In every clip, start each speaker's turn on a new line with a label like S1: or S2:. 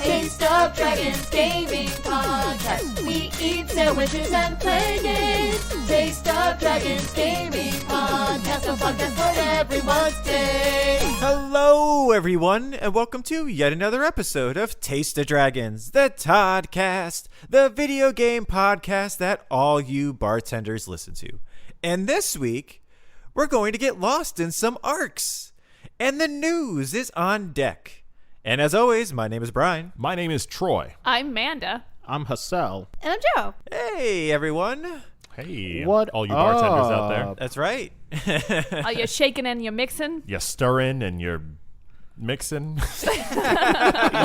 S1: Taste of Dragons Gaming Podcast. We eat sandwiches and play games. Taste of Dragons Gaming Podcast. A podcast for everyone's taste.
S2: Hello, everyone, and welcome to yet another episode of Taste of Dragons, the Toddcast, the video game podcast that all you bartenders listen to. And this week, we're going to get lost in some arcs, and the news is on deck. And as always, my name is Brian.
S3: My name is Troy.
S4: I'm Manda.
S5: I'm Hassel.
S4: And I'm Joe.
S2: Hey, everyone.
S3: Hey,
S5: what
S3: all you bartenders out there.
S2: That's right.
S4: Are you shaking and you're mixing?
S3: You're stirring and you're mixing.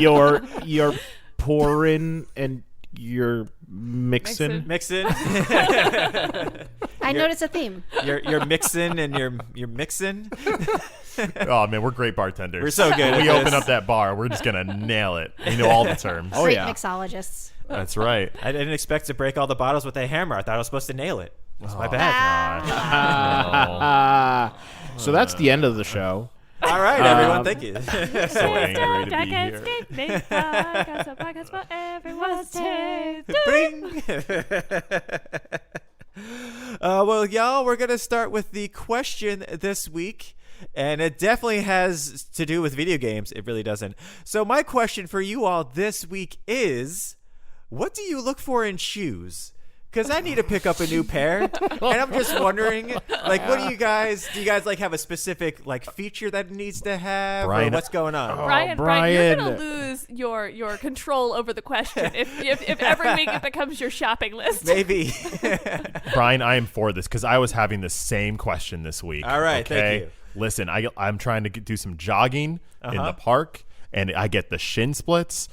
S5: You're pouring and you're mixing.
S2: Mixing.
S6: I noticed a theme.
S2: You're mixing and you're mixing.
S3: Oh, man, we're great bartenders.
S2: We're so good.
S3: When we open up that bar, we're just going to nail it. We know all the terms.
S5: Oh,
S6: Great
S5: yeah.
S6: mixologists.
S3: That's right.
S2: I didn't expect to break all the bottles with a hammer. I thought I was supposed to nail it. That's my bad.
S5: So that's the end of the show.
S2: All right, everyone. Thank you.
S3: So angry to be
S4: Dragons
S3: here.
S4: Gaming Podcast, a podcast for everyone's taste.
S2: Bring. Well, y'all, we're going to start with the question this week. And it definitely has to do with video games. It really doesn't. So my question for you all this week is, what do you look for in shoes? Because I need to pick up a new pair. And I'm just wondering, like, what do you guys like have a specific like feature that it needs to have?
S3: Brian,
S2: or what's going on?
S4: Brian, you're going to lose your control over the question if every week it becomes your shopping list.
S2: Maybe.
S3: Brian, I am for this because I was having the same question this week.
S2: All right,
S3: okay?
S2: thank you.
S3: Listen, I'm trying to do some jogging in the park, and I get the shin splints,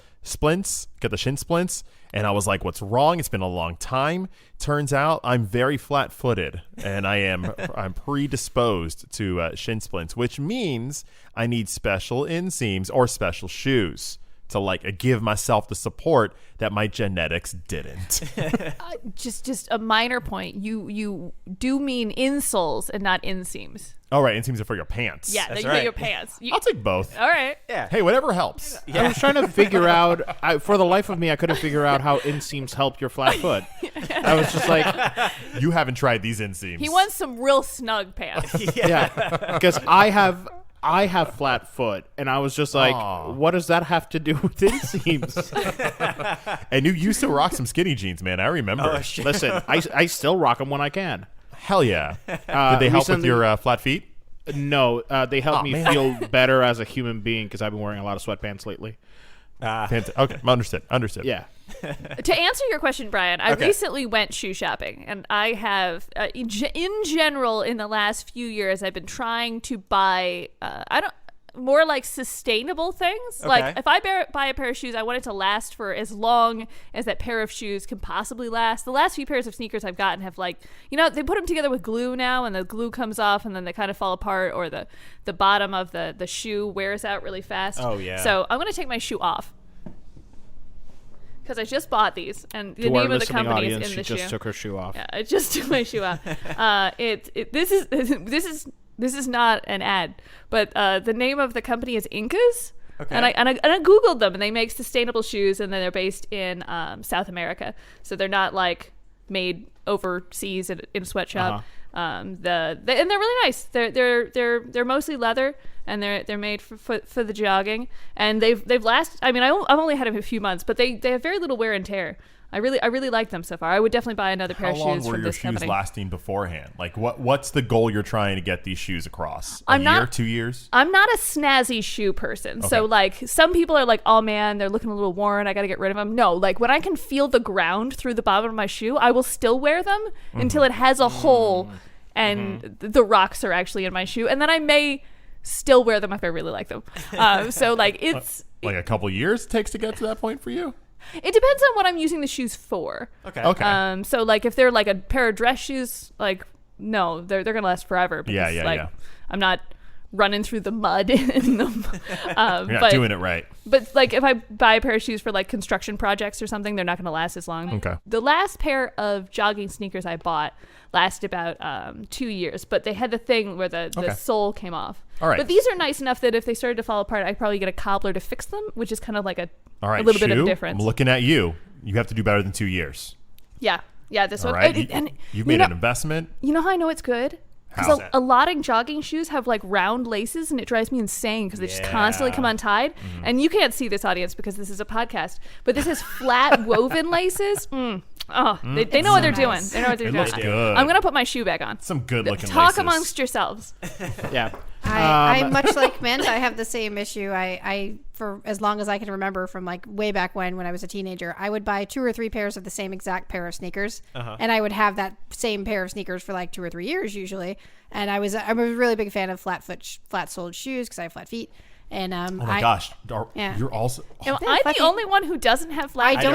S3: and I was like, what's wrong? It's been a long time. Turns out I'm very flat-footed, and I'm predisposed to shin splints, which means I need special inseams or special shoes to like give myself the support that my genetics didn't.
S4: Just a minor point. You do mean insoles and not inseams.
S3: Oh, right. Inseams are for your pants.
S4: Yeah,
S2: That's
S4: you
S2: right.
S4: get your pants.
S3: I'll take both.
S4: All right.
S2: Yeah.
S3: Hey, whatever helps.
S5: I was trying to figure out, for the life of me, I couldn't figure out how inseams help your flat foot. I was just like,
S3: You haven't tried these inseams.
S4: He wants some real snug pants.
S5: yeah, because I have flat foot, and I was just like,
S3: Aw.
S5: what does that have to do with inseams?
S3: And you used to rock some skinny jeans, man. I remember.
S2: Oh, shit.
S5: Listen, I still rock them when I can.
S3: Hell yeah. Did they help with
S5: recently-
S3: your flat feet?
S5: No, they help me
S3: man.
S5: feel better as a human being because I've been wearing a lot of sweatpants lately.
S3: Okay, understood.
S5: Yeah.
S4: To answer your question, Brian, I recently went shoe shopping, and I have, in general, in the last few years, I've been trying to buy, more like sustainable things.
S2: Okay.
S4: Like if I buy a pair of shoes, I want it to last for as long as that pair of shoes can possibly last. The last few pairs of sneakers I've gotten have they put them together with glue now, and the glue comes off, and then they kind of fall apart, or the bottom of the shoe wears out really fast.
S2: Oh, yeah.
S4: So I'm going to take my shoe off. Because I just bought these, and the
S5: To our
S4: name of the
S5: listening
S4: company is
S5: audience,
S4: in the
S5: she just
S4: shoe.
S5: took her shoe off.
S4: Yeah, I just took my shoe off. This is not an ad, but the name of the company is Incas.
S2: Okay.
S4: And I googled them, and they make sustainable shoes, and then they're based in South America, so they're not like made overseas in a sweatshop. And they're really nice. They're mostly leather, and they're made for the jogging, and they've lasted. I mean, I've only had them a few months, but they have very little wear and tear. I really like them so far. I would definitely buy another pair
S3: How
S4: of
S3: long
S4: shoes
S3: were
S4: from
S3: your
S4: this
S3: shoes
S4: company.
S3: lasting beforehand? Like, what's the goal you're trying to get these shoes across? A
S4: I'm
S3: year,
S4: not-
S3: 2 years?
S4: I'm not a snazzy shoe person. So,
S3: Okay.
S4: like, some people are like, oh, man, they're looking a little worn. I got to get rid of them. No, like, when I can feel the ground through the bottom of my shoe, I will still wear them until it has a hole and the rocks are actually in my shoe. And then I may still wear them if I really like them. So, like, it's...
S3: Like a couple years it takes to get to that point for you?
S4: It depends on what I'm using the shoes for.
S3: Okay.
S4: So, like, if they're, like, a pair of dress shoes, like, no, they're going to last forever. Because,
S3: Yeah.
S4: I'm not running through the mud in them.
S3: You're not doing it right.
S4: But like if I buy a pair of shoes for like construction projects or something, they're not going to last as long.
S3: Okay.
S4: The last pair of jogging sneakers I bought lasted about 2 years, but they had the thing where the sole came off.
S3: All right.
S4: But these are nice enough that if they started to fall apart, I'd probably get a cobbler to fix them, which is kind of like a little bit of a difference.
S3: I'm looking at you. You have to do better than 2 years.
S4: Yeah, this
S3: All
S4: one.
S3: right.
S4: And
S3: You've made an investment.
S4: You know how I know it's good?
S3: How?
S4: Because a lot of jogging shoes have like round laces, and it drives me insane because they just constantly come untied. And you can't see this, audience, because this is a podcast, but this is flat woven laces. They know what they're doing. They know what they're
S3: It
S4: doing.
S3: looks good.
S4: I'm gonna put my shoe back on.
S3: Some good looking
S4: Talk
S3: laces.
S4: amongst yourselves.
S5: Yeah.
S1: I much like Mint, I have the same issue. I for as long as I can remember from like way back when I was a teenager, I would buy 2 or 3 pairs of the same exact pair of sneakers, and I would have that same pair of sneakers for like 2 or 3 years usually. And I'm a really big fan of flat-soled shoes because I have flat feet. And
S3: Oh my gosh.
S1: Yeah.
S3: You're also.
S4: Am I the only one who doesn't have flat?
S1: I don't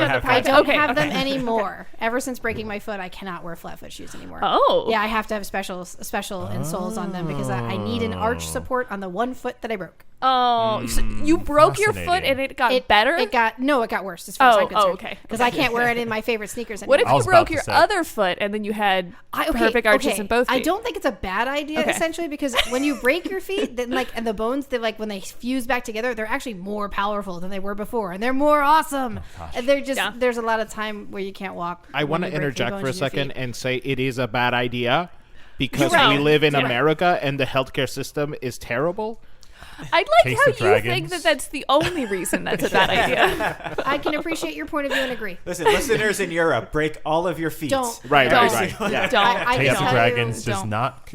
S1: have them
S4: Okay.
S1: anymore. Ever since breaking my foot, I cannot wear flat foot shoes anymore.
S4: Oh.
S1: Yeah, I have to have special insoles on them because I need an arch support on the one foot that I broke.
S4: Oh, so you broke your foot
S3: fascinating.
S4: and it got better?
S1: It got worse as far as I'm concerned.
S4: okay.
S1: Because I can't wear it in my favorite sneakers anymore.
S4: What if
S3: I
S4: you
S3: was
S4: broke
S3: about
S4: your
S3: to say.
S4: other foot and then you had perfect arches in both feet?
S1: I don't think it's a bad idea essentially because when you break your feet, then and the bones, they when they fuse back together, they're actually more powerful than they were before, and they're more awesome. And they're just there's a lot of time where you can't walk.
S5: I want to interject for a second and say it is a bad idea because
S4: Right.
S5: we live in
S4: Right.
S5: America and the healthcare system is terrible.
S4: I'd like
S3: Taste
S4: how
S3: of
S4: you
S3: Dragons.
S4: think that that's the only reason that's a bad idea.
S1: I can appreciate your point of view and agree.
S2: Listen, listeners in Europe, break all of your feet.
S1: Don't.
S5: Right.
S4: Don't.
S5: Yeah.
S4: Don't.
S1: I
S3: Taste
S1: can
S3: of
S1: tell
S3: Dragons
S1: you,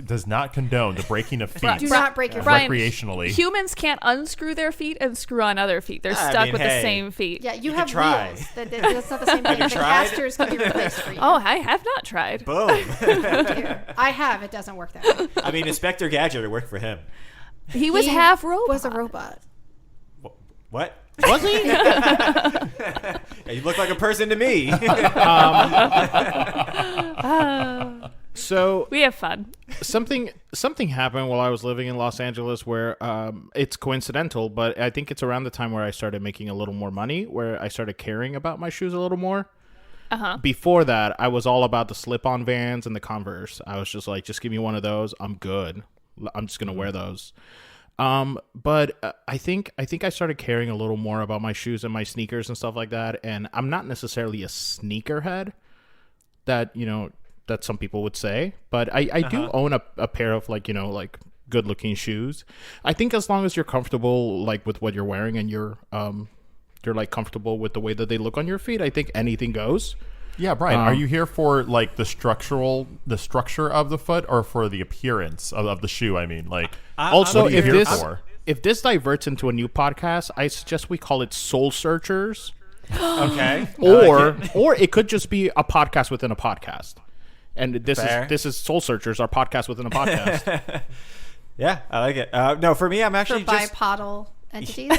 S3: does not condone the breaking of feet.
S1: do not break your feet.
S4: Brian,
S3: recreationally.
S4: Humans can't unscrew their feet and screw on other feet. They're
S2: I
S4: stuck
S2: mean,
S4: with
S2: hey.
S4: the same feet.
S1: Yeah, you
S2: could
S1: have
S2: try.
S1: wheels. That's not the same thing.
S2: you
S1: The
S2: tried?
S1: casters can be replaced for you.
S4: Oh, I have not tried.
S2: Boom.
S1: I have. It doesn't work that way.
S2: I mean, Inspector Gadget, it worked for him.
S4: He was half robot.
S1: Was a robot.
S2: What?
S5: Was he?
S2: Yeah, you look like a person to me.
S5: So
S4: We have fun.
S5: something happened while I was living in Los Angeles where it's coincidental, but I think it's around the time where I started making a little more money, where I started caring about my shoes a little more. Before that, I was all about the slip-on Vans and the Converse. I was just like, just give me one of those. I'm good. I'm just gonna wear those. But I think I started caring a little more about my shoes and my sneakers and stuff like that. And I'm not necessarily a sneakerhead that some people would say, but I do own a pair of like good looking shoes. I think as long as you're comfortable like with what you're wearing and you're like comfortable with the way that they look on your feet, I think anything goes.
S3: Yeah, Brian, are you here for like the structure of the foot or for the appearance of the shoe? I mean, like,
S5: Also,
S3: what are you
S5: if
S3: here
S5: this
S3: for?
S5: if this diverts into a new podcast, I suggest we call it Soul Searchers,
S2: Okay.
S5: or it could just be a podcast within a podcast. And
S2: Fair.
S5: this is Soul Searchers, our podcast within a podcast.
S2: Yeah, I like it. No, for me, I'm
S1: For
S2: actually just
S1: bipodal entities.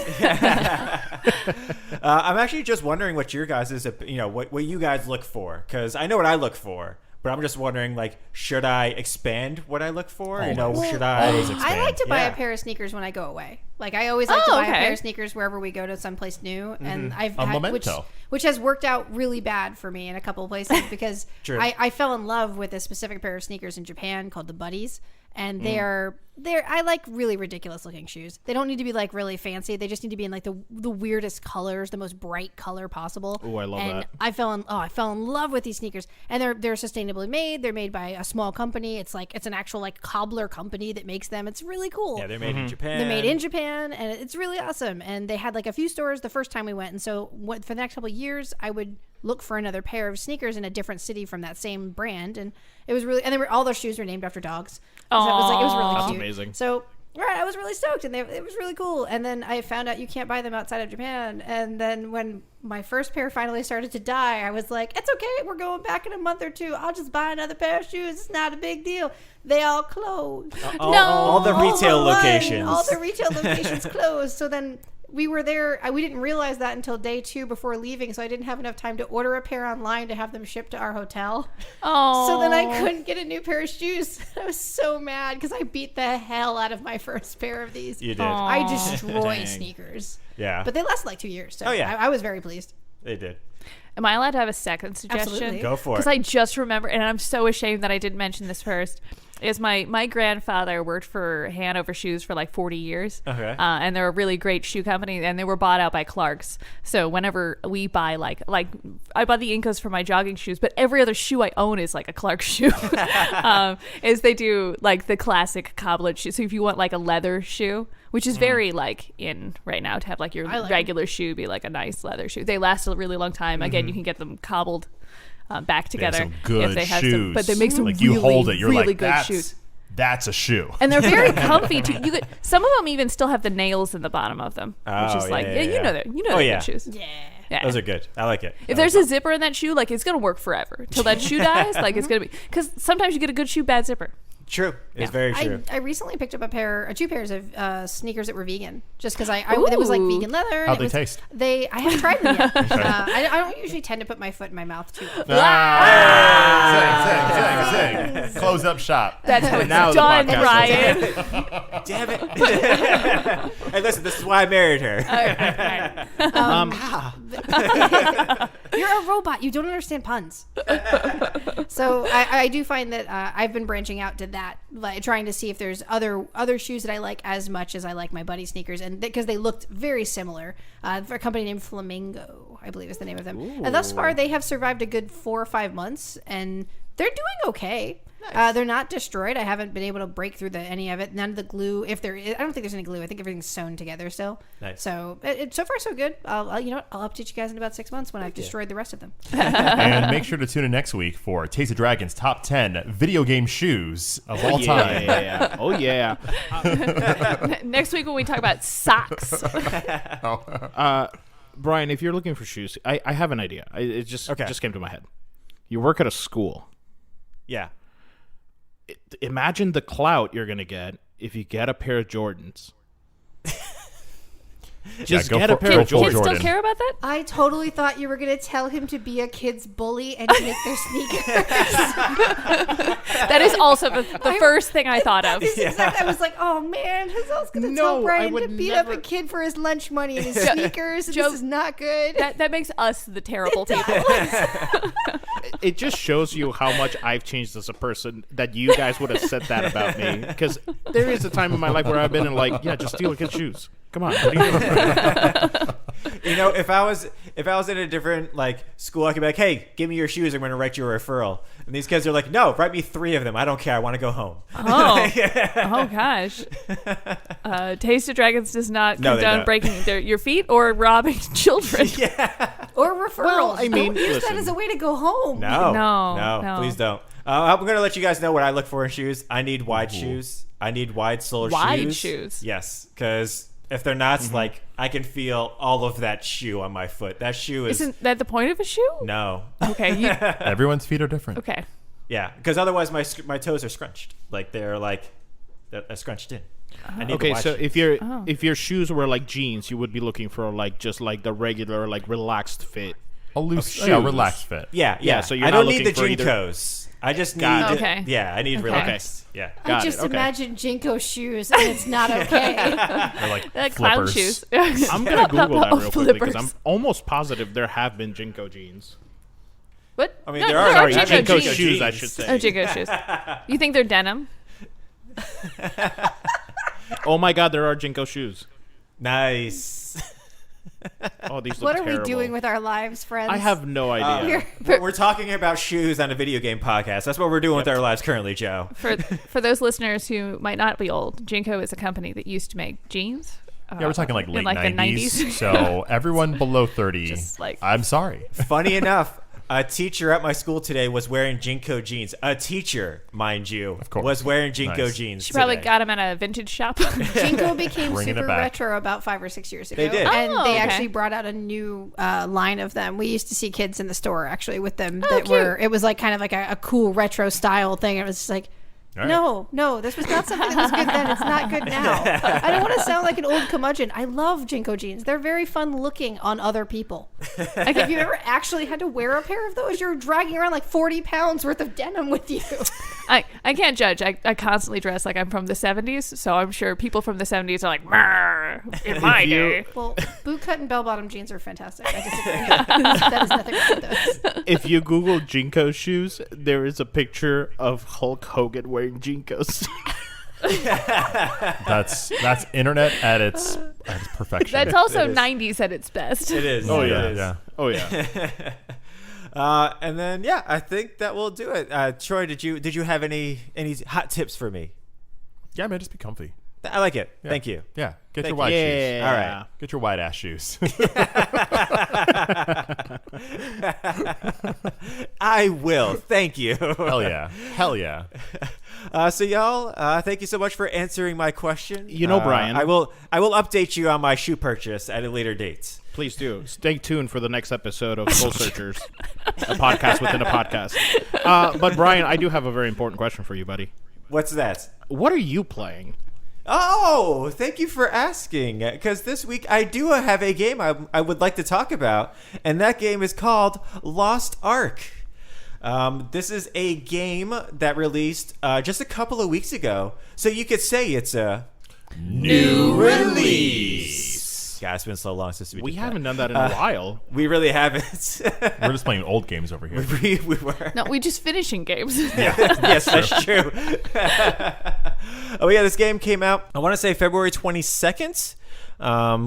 S2: I'm actually just wondering what your guys is, what you guys look for, because I know what I look for. But I'm just wondering, like, should I expand what I look for? Should I?
S1: I like to buy
S2: Yeah.
S1: a pair of sneakers when I go away. Like I always like to buy a
S4: okay.
S1: pair of sneakers wherever we go to someplace new, and I've
S3: A
S1: had,
S3: memento.
S1: which has worked out really bad for me in a couple of places because
S2: True.
S1: I fell in love with a specific pair of sneakers in Japan called the Buddies, and they're I like really ridiculous looking shoes. They don't need to be like really fancy. They just need to be in like the weirdest colors, the most bright color possible.
S5: Ooh, I love
S1: and
S5: that.
S1: I fell in love with these sneakers, and they're sustainably made. They're made by a small company. It's an actual like cobbler company that makes them. It's really cool.
S2: Yeah, they're made in Japan.
S1: They're made in Japan, and it's really awesome. And they had like a few stores the first time we went. And so for the next couple of years, I would look for another pair of sneakers in a different city from that same brand. And it was really, and all their shoes were named after dogs. So it was really
S5: That's
S1: cute.
S5: amazing.
S1: So right, I was really stoked, and it was really cool. And then I found out you can't buy them outside of Japan. And then when my first pair finally started to die, I was like, it's okay, we're going back in a month or two. I'll just buy another pair of shoes. It's not a big deal. They all closed.
S2: all the retail
S1: All
S2: locations.
S1: All the retail locations closed. So then
S6: we were there. We didn't realize that until day 2 before leaving, so I didn't have enough time to order a pair online to have them shipped to our hotel.
S4: Oh.
S6: So then I couldn't get a new pair of shoes. I was so mad because I beat the hell out of my first pair of these.
S2: You did.
S6: I destroy
S5: Dang.
S6: sneakers.
S2: Yeah.
S6: But they lasted like 2 years, so
S2: Oh, yeah.
S6: I was very pleased.
S2: They did.
S4: Am I allowed to have a second suggestion?
S6: Absolutely.
S2: Go for it.
S4: Because I just remember, and I'm so ashamed that I didn't mention this first, is my grandfather worked for Hanover Shoes for like 40 years.
S2: Okay.
S4: And they're a really great shoe company, and they were bought out by Clark's. So whenever we buy, like I bought the Incas for my jogging shoes, but every other shoe I own is like a Clark's shoe. Is they do like the classic cobbler shoe. So if you want like a leather shoe, which is very like in right now to have like your regular shoe be like a nice leather shoe. They last a really long time. Again, you can get them cobbled back together
S3: some good
S4: if they have
S3: shoes.
S4: some, but they make some
S3: Like
S4: really,
S3: you hold it, you're
S4: really
S3: like,
S4: good shoes.
S3: that's a shoe.
S4: And they're very comfy too. You could, some of them even still have the nails in the bottom of them, which
S2: Oh,
S4: is like
S2: yeah.
S4: you know they're
S2: Oh,
S4: good
S2: yeah.
S4: shoes. Yeah.
S2: Those are good. I like it.
S4: If there's a zipper in that shoe, like it's gonna work forever till that shoe dies. Like it's gonna be because sometimes you get a good shoe, bad zipper.
S2: True. It's very true.
S6: I recently picked up 2 pairs of sneakers that were vegan, just because it was like vegan leather. and
S3: How'd
S6: it
S3: they
S6: was-
S3: taste?
S6: I haven't tried them yet. I don't usually tend to put my foot in my mouth too often.
S3: Zing. Close up shop.
S4: That's how it's
S5: Now the
S4: done,
S5: podcast
S4: Ryan.
S2: Damn it. Hey, listen, this is why I married her.
S6: You're a robot. You don't understand puns. So I do find that I've been branching out to that, like trying to see if there's other shoes that I like as much as I like my buddy sneakers, and because they looked very similar. For a company named Flamingo, I believe is the name of them. And thus far, they have survived a good 4 or 5 months, and they're doing okay. They're not destroyed. I haven't been able to break through any of it. None of the glue. If there is, I don't think there's any glue. I think everything's sewn together still.
S2: Nice.
S6: So so far so good. You know what? I'll update you guys in about 6 months when I've destroyed the rest of them.
S3: And make sure to tune in next week for Taste of Dragons top 10 video game shoes of all time.
S5: Yeah. Oh yeah.
S4: Next week when we talk about socks.
S5: Brian, if you're looking for shoes, I have an idea. It just came to my head. You work at a school.
S2: Yeah.
S5: Imagine the clout you're gonna get if you get a pair of Jordans. Just
S3: go
S5: get a
S3: for-
S5: pair
S3: go
S5: of
S3: for
S5: Jordans.
S4: Kids still
S3: Jordan.
S4: care about that?
S6: I totally thought you were going to tell him to be a kid's bully and take their sneakers.
S4: That is also the first thing I thought of.
S6: Exactly. I was like, oh man, Hazel's going to
S5: No,
S6: tell
S5: I
S6: Brian to
S5: would
S6: beat up a
S5: never-
S6: kid for his lunch money and his sneakers. And
S4: Joe-
S6: this is not good.
S4: That makes us the terrible people.
S5: It just shows you how much I've changed as a person that you guys would have said that about me. Because there is a time in my life where I've been in like, yeah, just steal a kid's shoes. Come on. What are you doing?
S2: You know, if I was in a different like school, I could be like, "Hey, give me your shoes. I'm going to write you a referral." And these kids are like, "No, write me 3 of them. I don't care. I want to go home."
S4: Oh gosh. Taste of Dragons does not
S2: No, they
S4: condone
S2: don't.
S4: breaking your feet or robbing children.
S6: Or referrals.
S5: Well, I mean,
S6: don't use that
S5: listen.
S6: as a way to go home.
S4: No.
S2: Please don't. I'm going to let you guys know what I look for in shoes. I need wide shoes. I need wide sole
S4: Wide
S2: shoes.
S4: shoes?
S2: Yes, because if they're not, like, I can feel all of that shoe on my foot. That shoe is
S4: Isn't that the point of a shoe?
S2: no.
S4: Okay.
S3: Everyone's feet are different.
S4: Okay.
S2: Yeah, because otherwise my toes are scrunched. Like they're scrunched in. I need the
S5: Okay,
S2: wide
S5: so
S2: shoes.
S5: if your shoes were like jeans, you would be looking for like just like the regular like relaxed fit.
S3: A loose,
S5: shoes.
S3: relaxed fit.
S2: yeah.
S5: so you're
S2: I
S5: not
S2: don't need the
S5: looking for either-
S2: Jinkos. I just need.
S5: Got
S4: it. Okay.
S2: Yeah, I need relaxed. Yeah.
S5: Got
S6: I just
S5: it, okay.
S6: imagine Jinko shoes and it's not okay.
S3: They're like
S4: Clown
S3: flippers.
S4: shoes.
S5: I'm gonna Google that real quickly because I'm
S4: Flippers.
S5: almost positive there have been Jinko jeans.
S4: What?
S2: I mean,
S4: No,
S2: there are
S5: Sorry,
S4: Jinko
S5: Jinko
S4: jeans.
S5: shoes, I should say.
S4: Oh, Jinko shoes. You think they're denim?
S5: Oh my God, there are Jinko shoes.
S2: Nice.
S5: Oh, these
S6: What
S5: look
S6: are we
S5: terrible.
S6: doing with our lives, friends?
S5: I have no idea.
S2: We're talking about shoes on a video game podcast. That's what we're doing with our lives currently, Joe.
S4: For those listeners who might not be old, Jinko is a company that used to make jeans.
S3: Yeah, we're talking like
S4: in,
S3: late
S4: like, the
S3: 90s.
S4: 90s.
S3: So everyone below 30,
S4: Just like-
S3: I'm sorry.
S2: Funny enough, a teacher at my school today was wearing Jinko jeans. A teacher, mind you,
S3: Of course.
S2: was wearing Jinko
S3: Nice.
S2: jeans.
S4: She probably
S2: today.
S4: got them at a vintage shop.
S6: Jinko became
S3: Bringing it
S6: super
S3: back.
S6: retro about 5 or 6 years ago.
S2: They did.
S6: And
S4: Oh,
S6: they
S4: okay.
S6: actually brought out a new line of them. We used to see kids in the store actually with them that
S4: cute.
S6: were, it was like kind of like a cool retro style thing. It was just like,
S3: All right.
S6: No, this was not something that was good then. It's not good now. I don't want to sound like an old curmudgeon. I love Jinko jeans. They're very fun looking on other people. Like, if you ever actually had to wear a pair of those, you're dragging around like 40 pounds worth of denim with you.
S4: I can't judge. I constantly dress like I'm from the 70s, so I'm sure people from the 70s are like, "Mrr, in my day."
S6: Well, bootcut and bell-bottom jeans are fantastic. I disagree. That is nothing wrong with those.
S5: If you Google Jinko shoes, there is a picture of Hulk Hogan wearing Jinkos.
S3: That's internet at its perfection.
S4: That's also 90s at its best.
S2: It is.
S5: Oh
S2: It
S5: yeah,
S2: is.
S5: yeah. Oh yeah.
S2: And then I think that will do it. Troy, did you have any hot tips for me?
S3: Yeah, man, just be comfy.
S2: I like it.
S3: Yeah.
S2: Thank you.
S3: Yeah, get
S2: Thank
S3: your white shoes.
S2: All right.
S3: Get your white ass shoes.
S2: I will. Thank you.
S3: Hell yeah. Hell yeah.
S2: So y'all, thank you so much for answering my question.
S5: You know, Brian.
S2: I will update you on my shoe purchase at a later date.
S5: Please do. Stay tuned for the next episode of Soul Searchers, a podcast within a podcast. But Brian, I do have a very important question for you, buddy.
S2: What's that?
S5: What are you playing?
S2: Oh, thank you for asking. Because this week I do have a game I would like to talk about, and that game is called Lost Ark. This is a game that released just a couple of weeks ago, so you could say it's a new release. God, it's been so long since
S5: We
S2: did
S5: haven't
S2: that.
S5: done that in a while.
S2: We really haven't.
S3: We're just playing old games over here.
S2: we were.
S4: No, we just finishing games.
S2: Yes, that's true. Oh yeah, this game came out, I want to say February 22nd,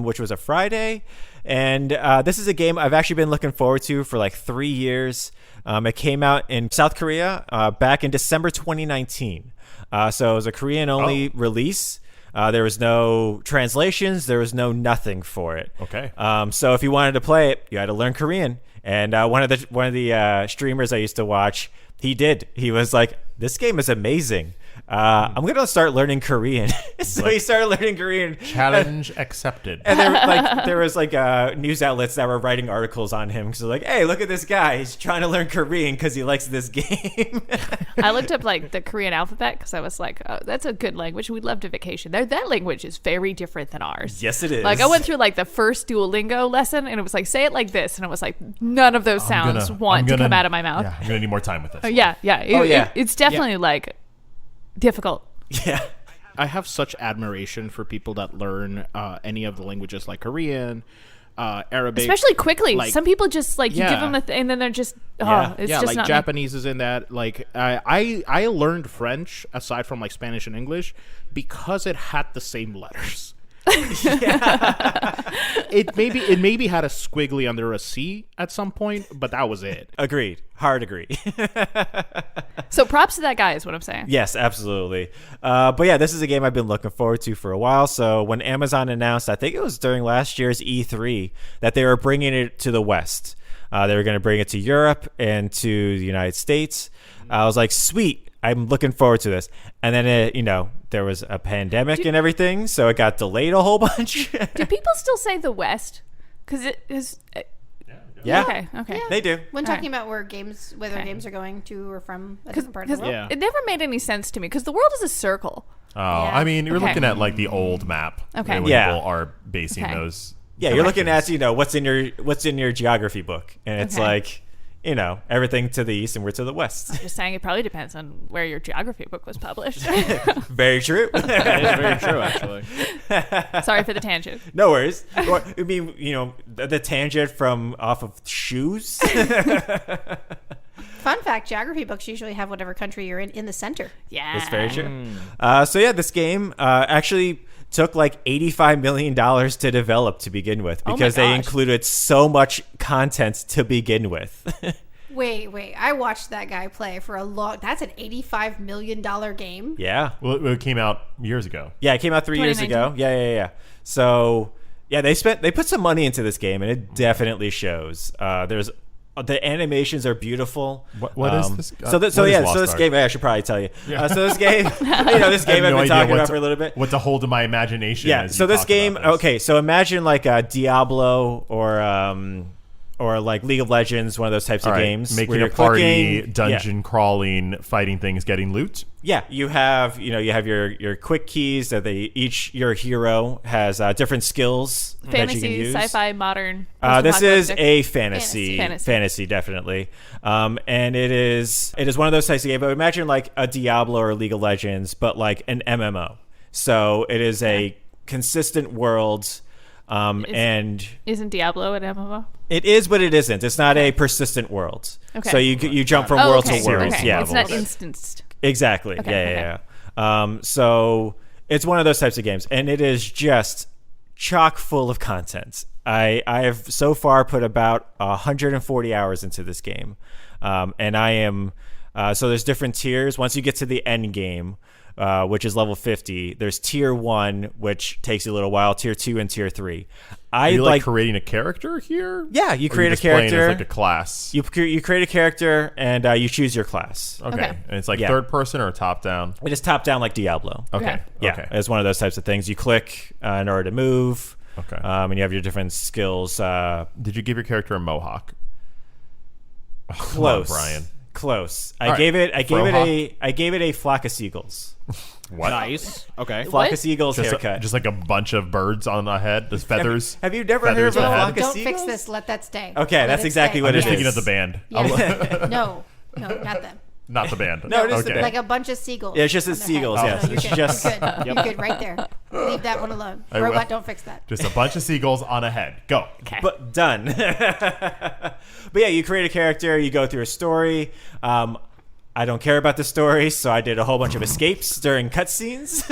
S2: which was a Friday. And this is a game I've actually been looking forward to for like 3 years. It came out in South Korea back in December 2019. So it was a Korean-only release. There was no translations. There was no nothing for it.
S3: Okay.
S2: So if you wanted to play it, you had to learn Korean. And one of the streamers I used to watch, he did. He was like, "This game is amazing. I'm gonna start learning Korean." So he started learning Korean.
S3: Challenge accepted.
S2: And there was news outlets that were writing articles on him because they're like, "Hey, look at this guy. He's trying to learn Korean because he likes this game."
S4: I looked up like the Korean alphabet because I was like, oh, that's a good language. We'd love to vacation there. That language is very different than ours.
S2: Yes, it is.
S4: Like I went through like the first Duolingo lesson and it was like, say it like this. And it was like, none of those sounds to come out of my mouth.
S3: Yeah, I'm going to need more time with this.
S4: Yeah. It's definitely like difficult.
S2: Yeah.
S5: I have such admiration for people that learn any of the languages like Korean, Arabic.
S4: Especially quickly.
S5: like-
S4: Some people just like, you give
S5: Yeah.
S4: them and then they're just, it's
S5: yeah,
S4: just
S5: like
S4: not
S5: Japanese is in that. Like I learned French aside from like Spanish and English because it had the same letters. It maybe had a squiggly under a C at some point, but that was it.
S2: Agreed. Hard agree.
S4: So props to that guy is what I'm saying.
S2: Yes, absolutely. But yeah, this is a game I've been looking forward to for a while. So when Amazon announced, I think it was during last year's E3, that they were bringing it to the West. They were going to bring it to Europe and to the United States. I was like, sweet. I'm looking forward to this. And then, there was a pandemic and everything, so it got delayed a whole bunch.
S4: Do people still say the West? Because it is.
S2: Yeah.
S4: Okay.
S6: Yeah.
S2: They do.
S6: When
S4: All
S6: talking about whether games are going to or from a different part of the world.
S5: Yeah.
S4: It never made any sense to me because the world is a circle.
S3: Oh,
S6: Yeah.
S3: I mean, you're
S4: Okay.
S3: looking at like the old map.
S4: Okay.
S3: When
S2: Yeah.
S3: people are basing
S4: Okay.
S3: those.
S2: Yeah, you're looking at,
S3: directions.
S2: what's in your geography book. And it's
S4: Okay.
S2: like, everything to the east and we're to the west.
S4: Just saying, it probably depends on where your geography book was published.
S2: Very true.
S5: That is very true, actually.
S4: Sorry for the tangent.
S2: No worries. Or, I mean, the tangent from off of shoes.
S6: Fun fact, geography books usually have whatever country you're in the center.
S4: Yeah.
S2: That's very true. So yeah, this game actually took like $85 million to develop to begin with
S4: Oh my
S2: because they
S4: gosh.
S2: included so much content to begin with.
S6: Wait. I watched that guy play for a long... That's an $85 million game.
S2: Yeah.
S3: Well, it came out years ago.
S2: Yeah, it came out 3 years ago.
S4: 2019.
S2: Yeah. So yeah, they put some money into this game and it definitely shows. The animations are beautiful.
S3: What is this?
S2: So
S3: What is Lost
S2: this
S3: Ark?
S2: game, I should probably tell you. So this game, this game I've been talking about for a little bit.
S3: What to hold in my imagination.
S2: Yeah.
S3: as
S2: So
S3: you
S2: this
S3: talk
S2: game,
S3: about this.
S2: okay. So imagine like a Diablo or or like League of Legends, one of those types
S3: All
S2: of
S3: right,
S2: games.
S3: making
S2: where
S3: a
S2: you're
S3: party,
S2: clicking.
S3: dungeon crawling, fighting things, getting loot.
S2: Yeah, you have your quick keys that your hero has different skills that you can
S4: Fantasy,
S2: use.
S4: sci-fi, modern.
S2: This is
S4: post-apocalyptic.
S2: a fantasy, definitely, and it is one of those types of games. But imagine like a Diablo or League of Legends, but like an MMO. So it is a consistent world, and
S4: Isn't Diablo an MMO?
S2: it is, but it isn't. It's not a persistent world.
S4: Okay.
S2: So you jump from world
S4: okay.
S2: to world.
S4: Okay.
S2: Yeah,
S4: It's not instanced.
S2: exactly.
S4: Okay,
S2: Yeah. So it's one of those types of games, and it is just chock full of content. I have so far put about 140 hours into this game, and I am so there's different tiers. Once you get to the end game, which is level 50, there's tier 1, which takes you a little while, tier 2 and tier 3.
S3: Are you like creating a character here?
S2: Yeah, you
S3: Or
S2: create
S3: you're
S2: a
S3: just playing
S2: character.
S3: as like a class.
S2: You create a character, and you choose your class.
S3: Okay.
S4: Okay.
S3: And it's like
S2: Yeah.
S3: third person or top down.
S2: It is top down like Diablo.
S3: Okay.
S2: Yeah,
S3: Okay.
S2: it's one of those types of things. You click in order to move.
S3: Okay.
S2: And you have your different skills.
S3: Did you give your character a mohawk?
S2: Close,
S3: Come on, Brian.
S2: Close.
S3: All right.
S2: I gave it
S3: Frohawk.
S2: I gave it a flock of seagulls.
S3: What?
S5: Nice. Okay.
S2: Flock
S4: What?
S2: of seagulls haircut.
S3: Just like a bunch of birds on the head. There's feathers.
S2: Have you never heard of
S3: Feathers
S2: a
S3: on the
S2: flock
S3: head.
S2: of
S6: Don't fix
S2: seagulls?
S6: this. Let that stay.
S2: Okay,
S6: Let
S2: that's
S6: it
S2: exactly
S6: stay.
S2: what
S3: I'm
S2: it
S3: just
S2: is.
S3: thinking of the band.
S6: Yes. No, not them.
S3: Not the band.
S2: No, it is the
S3: okay.
S2: band.
S6: Like a bunch of seagulls.
S2: Yeah, it's just
S6: on
S2: the
S6: their
S2: seagulls,
S6: head.
S2: yes.
S6: No,
S2: It's
S6: you're good.
S2: just-
S6: You're good. You're good right there. Leave that one alone.
S3: I will.
S6: Robot, don't fix that.
S3: Just a bunch of seagulls on a head. Go.
S4: Okay.
S2: But done. But yeah, you create a character, you go through a story. I don't care about the story, so I did a whole bunch of escapes during cutscenes.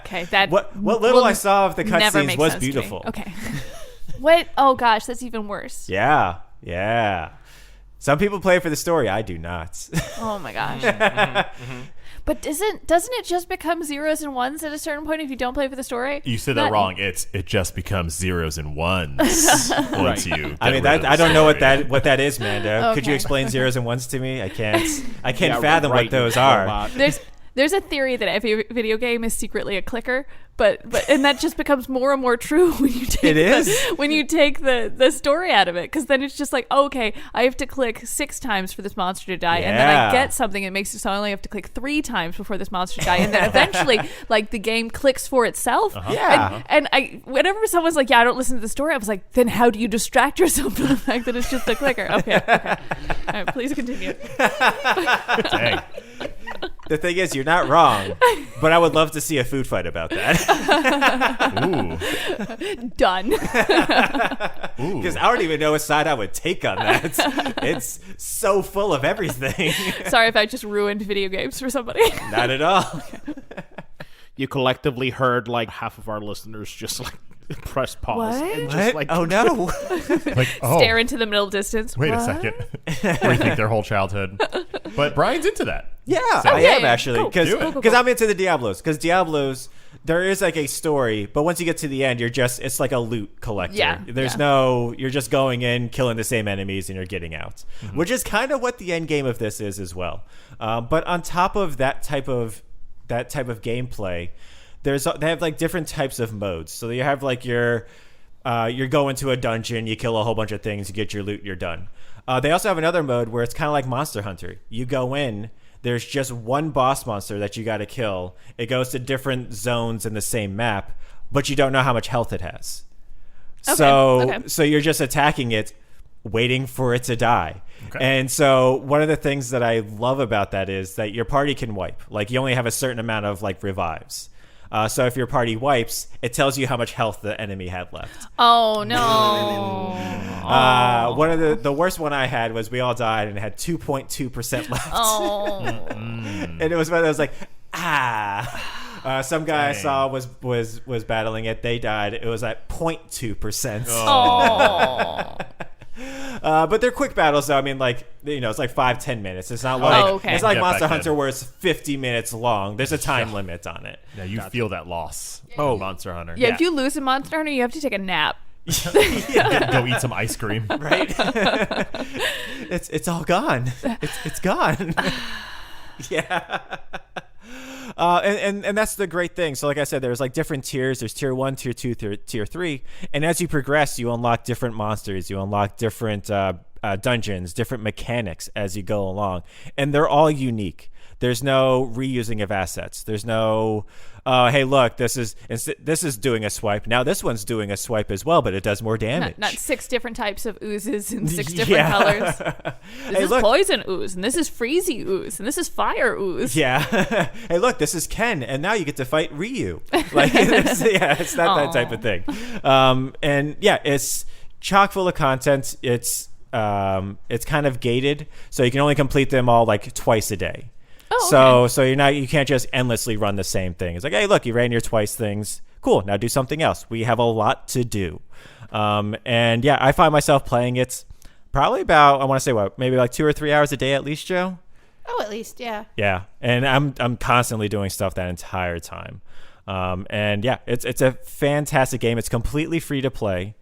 S4: Okay. That
S2: what little
S4: will
S2: I saw of the
S4: never
S2: cutscenes
S4: make
S2: was
S4: sense to me.
S2: beautiful.
S4: Okay. What? Oh gosh, that's even worse.
S2: Yeah. Some people play for the story. I do not.
S4: Oh my gosh. But doesn't it just become zeros and ones at a certain point if you don't play for the story?
S3: You said that wrong. It just becomes zeros and ones once you.
S2: I mean,
S3: get rid of
S2: I don't know
S3: story.
S2: what that is, Manda. Could you
S6: Okay.
S2: explain zeros and ones to me? I can't
S5: Yeah,
S2: fathom
S5: right,
S2: what those
S5: you
S2: are.
S5: robot.
S4: There's a theory that every video game is secretly a clicker, but and that just becomes more and more true when you take
S2: It is.
S4: when you take the story out of it, because then it's just like, oh, okay, I have to click 6 times for this monster to die, and then I
S2: Yeah.
S4: get something. It makes it so I only have to click 3 times before this monster to die, and then eventually, like, the game clicks for itself.
S2: Yeah.
S4: And I, whenever someone's like, yeah, I don't listen to the story, I was like, then how do you distract yourself from the fact that it's just a clicker? Okay. All right, please continue.
S3: Dang.
S2: The thing is, you're not wrong, but I would love to see a food fight about that.
S3: Ooh.
S4: Done.
S3: Ooh.
S2: Because I don't even know what side I would take on that. It's so full of everything.
S4: Sorry if I just ruined video games for somebody.
S2: Not at all.
S5: You collectively heard like half of our listeners just like press pause.
S4: What?
S5: And just, like,
S2: Oh no.
S3: Like, oh,
S4: Stare into the middle distance.
S3: wait a
S4: What?
S3: second. Rethink their whole childhood. But Brian's into that.
S2: Yeah, I
S4: Okay,
S2: am actually
S4: cool.
S2: because
S3: Do it.
S4: Cool.
S2: I'm into the Diablos. Because Diablos, there is like a story, but once you get to the end, it's like a loot collector.
S4: Yeah,
S2: There's
S4: yeah.
S2: no, you're just going in, killing the same enemies, and you're getting out, which is kind of what the end game of this is as well. But on top of that type of gameplay, they have like different types of modes. So you have like you're going to a dungeon, you kill a whole bunch of things, you get your loot, you're done. They also have another mode where it's kind of like Monster Hunter. You go in, there's just one boss monster that you got to kill. It goes to different zones in the same map, but you don't know how much health it has.
S4: Okay.
S2: So you're just attacking it, waiting for it to die.
S3: Okay.
S2: And so one of the things that I love about that is that your party can wipe. Like you only have a certain amount of like revives. So if your party wipes, it tells you how much health the enemy had left.
S4: Oh no.
S2: One of the worst one I had was we all died and it had 2.2% left.
S4: Oh.
S2: And it was when I was like, some guy I saw was battling it. They died. It was at 0.2%.
S4: Oh.
S2: But they're quick battles, though. I mean, like, it's like 5-10 minutes. It's not like
S4: okay.
S2: it's like
S3: Get
S2: Monster
S3: back
S2: Hunter
S3: in.
S2: where it's 50 minutes long. There's a time limit on it.
S3: Yeah, you feel that loss. Oh, Monster Hunter.
S4: Yeah, if you lose in Monster Hunter, you have to take a nap.
S3: Go eat some ice cream.
S2: Right? It's all gone. It's gone. Yeah. And that's the great thing. So like I said, there's like different tiers. There's tier 1, tier 2, tier 3. And as you progress, you unlock different monsters. You unlock different dungeons, different mechanics as you go along. And they're all unique. There's no reusing of assets. There's no, hey, look, this is doing a swipe. Now this one's doing a swipe as well, but it does more damage.
S4: Not 6 different types of oozes and 6 different colors. This is poison ooze, and this is freezy ooze, and this is fire ooze.
S2: Yeah. Hey, look, this is Ken, and now you get to fight Ryu. Like, it's not that type of thing. And yeah, it's chock full of content. It's kind of gated, so you can only complete them all like twice a day. Oh, okay. So you can't just endlessly run the same thing. It's like, hey, look, you ran your twice things. Cool. Now do something else. We have a lot to do. And yeah, I find myself playing it probably about, I want to say maybe like 2 or 3 hours a day at least, Joe.
S6: Oh, at least, yeah.
S2: Yeah, and I'm constantly doing stuff that entire time. And yeah, it's a fantastic game. It's completely free to play.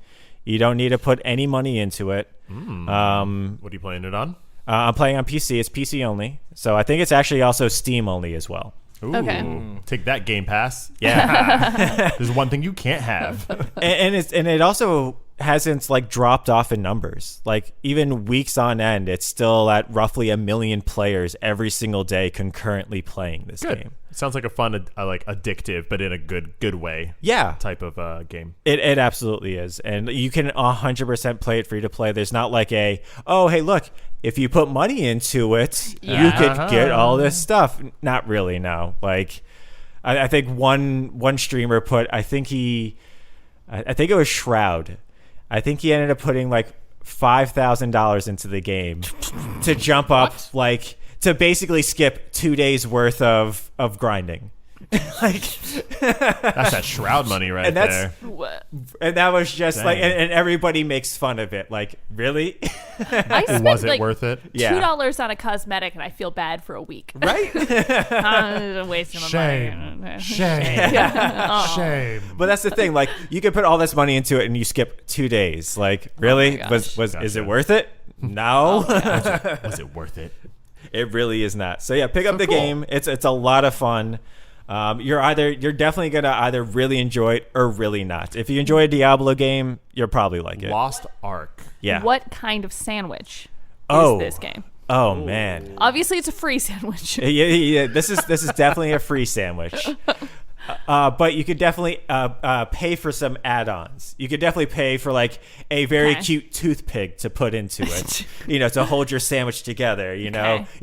S2: You don't need to put any money into it.
S3: What are you playing it on?
S2: I'm playing on PC. It's PC only. So I think it's actually also Steam only as well.
S3: Ooh,
S4: okay.
S3: Take that, Game Pass.
S2: Yeah.
S3: There's one thing you can't have.
S2: and it also hasn't like dropped off in numbers. Like even weeks on end, it's still at roughly 1 million players every single day concurrently playing this game.
S3: It sounds like a fun, like addictive, but in a good way.
S2: Yeah,
S3: type of game.
S2: It absolutely is, and you can 100% play it free to play. There's not like oh hey look, if you put money into it, you could get all this stuff. Not really, no. Like I think one streamer put, I think it was Shroud. I think he ended up putting like $5,000 into the game to jump up like. To basically skip 2 days worth of grinding. Like
S3: that's that Shroud money right there.
S2: And that was just like, and everybody makes fun of it. Like, really?
S4: I spent
S3: was it worth it?
S2: Yeah.
S4: $2 on a cosmetic, and I feel bad for a week.
S2: Right?
S4: I'm wasting my money.
S3: Shame.
S2: But that's the thing. Like, you could put all this money into it, and you skip 2 days. Like, really? Is it worth it? No.
S3: Was it worth it?
S2: It really is not. So yeah, pick up the game. It's a lot of fun. You're definitely gonna either really enjoy it or really not. If you enjoy a Diablo game, you'll probably like it.
S3: Lost Ark.
S2: Yeah.
S4: What kind of sandwich is this game?
S2: Oh man.
S4: Obviously, it's a free sandwich.
S2: Yeah. This is definitely a free sandwich. But you could definitely pay for some add-ons. You could definitely pay for like a very cute toothpick to put into it, to hold your sandwich together. You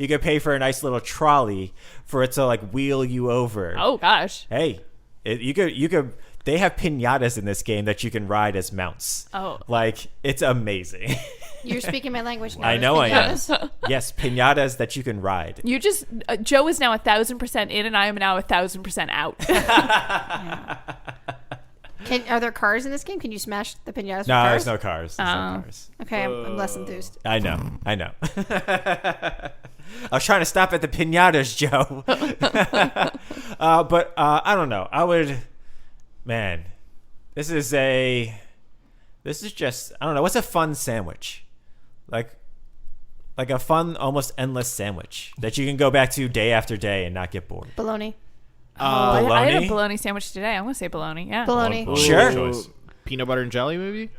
S2: could pay for a nice little trolley for it to like wheel you over.
S4: Oh gosh.
S2: Hey, you could. They have piñatas in this game that you can ride as mounts. Oh, like it's amazing.
S6: You're speaking my language now.
S2: I know I am. Yes, piñatas that you can ride.
S4: You just Joe is now 1,000% in, and I am now 1,000% out.
S2: Are
S6: there cars in this game? Can you smash the piñatas?
S2: No, there's no cars. There's no cars.
S6: Okay, I'm less enthused.
S2: I know. I was trying to stop at the piñatas, Joe. But I don't know. I would. Man, this is just, I don't know. What's a fun sandwich? Like a fun, almost endless sandwich that you can go back to day after day and not get bored.
S6: Bologna.
S2: Bologna?
S4: I had a bologna sandwich today. I'm going to say bologna. Yeah.
S6: Bologna.
S2: Sure.
S5: Peanut butter and jelly, maybe?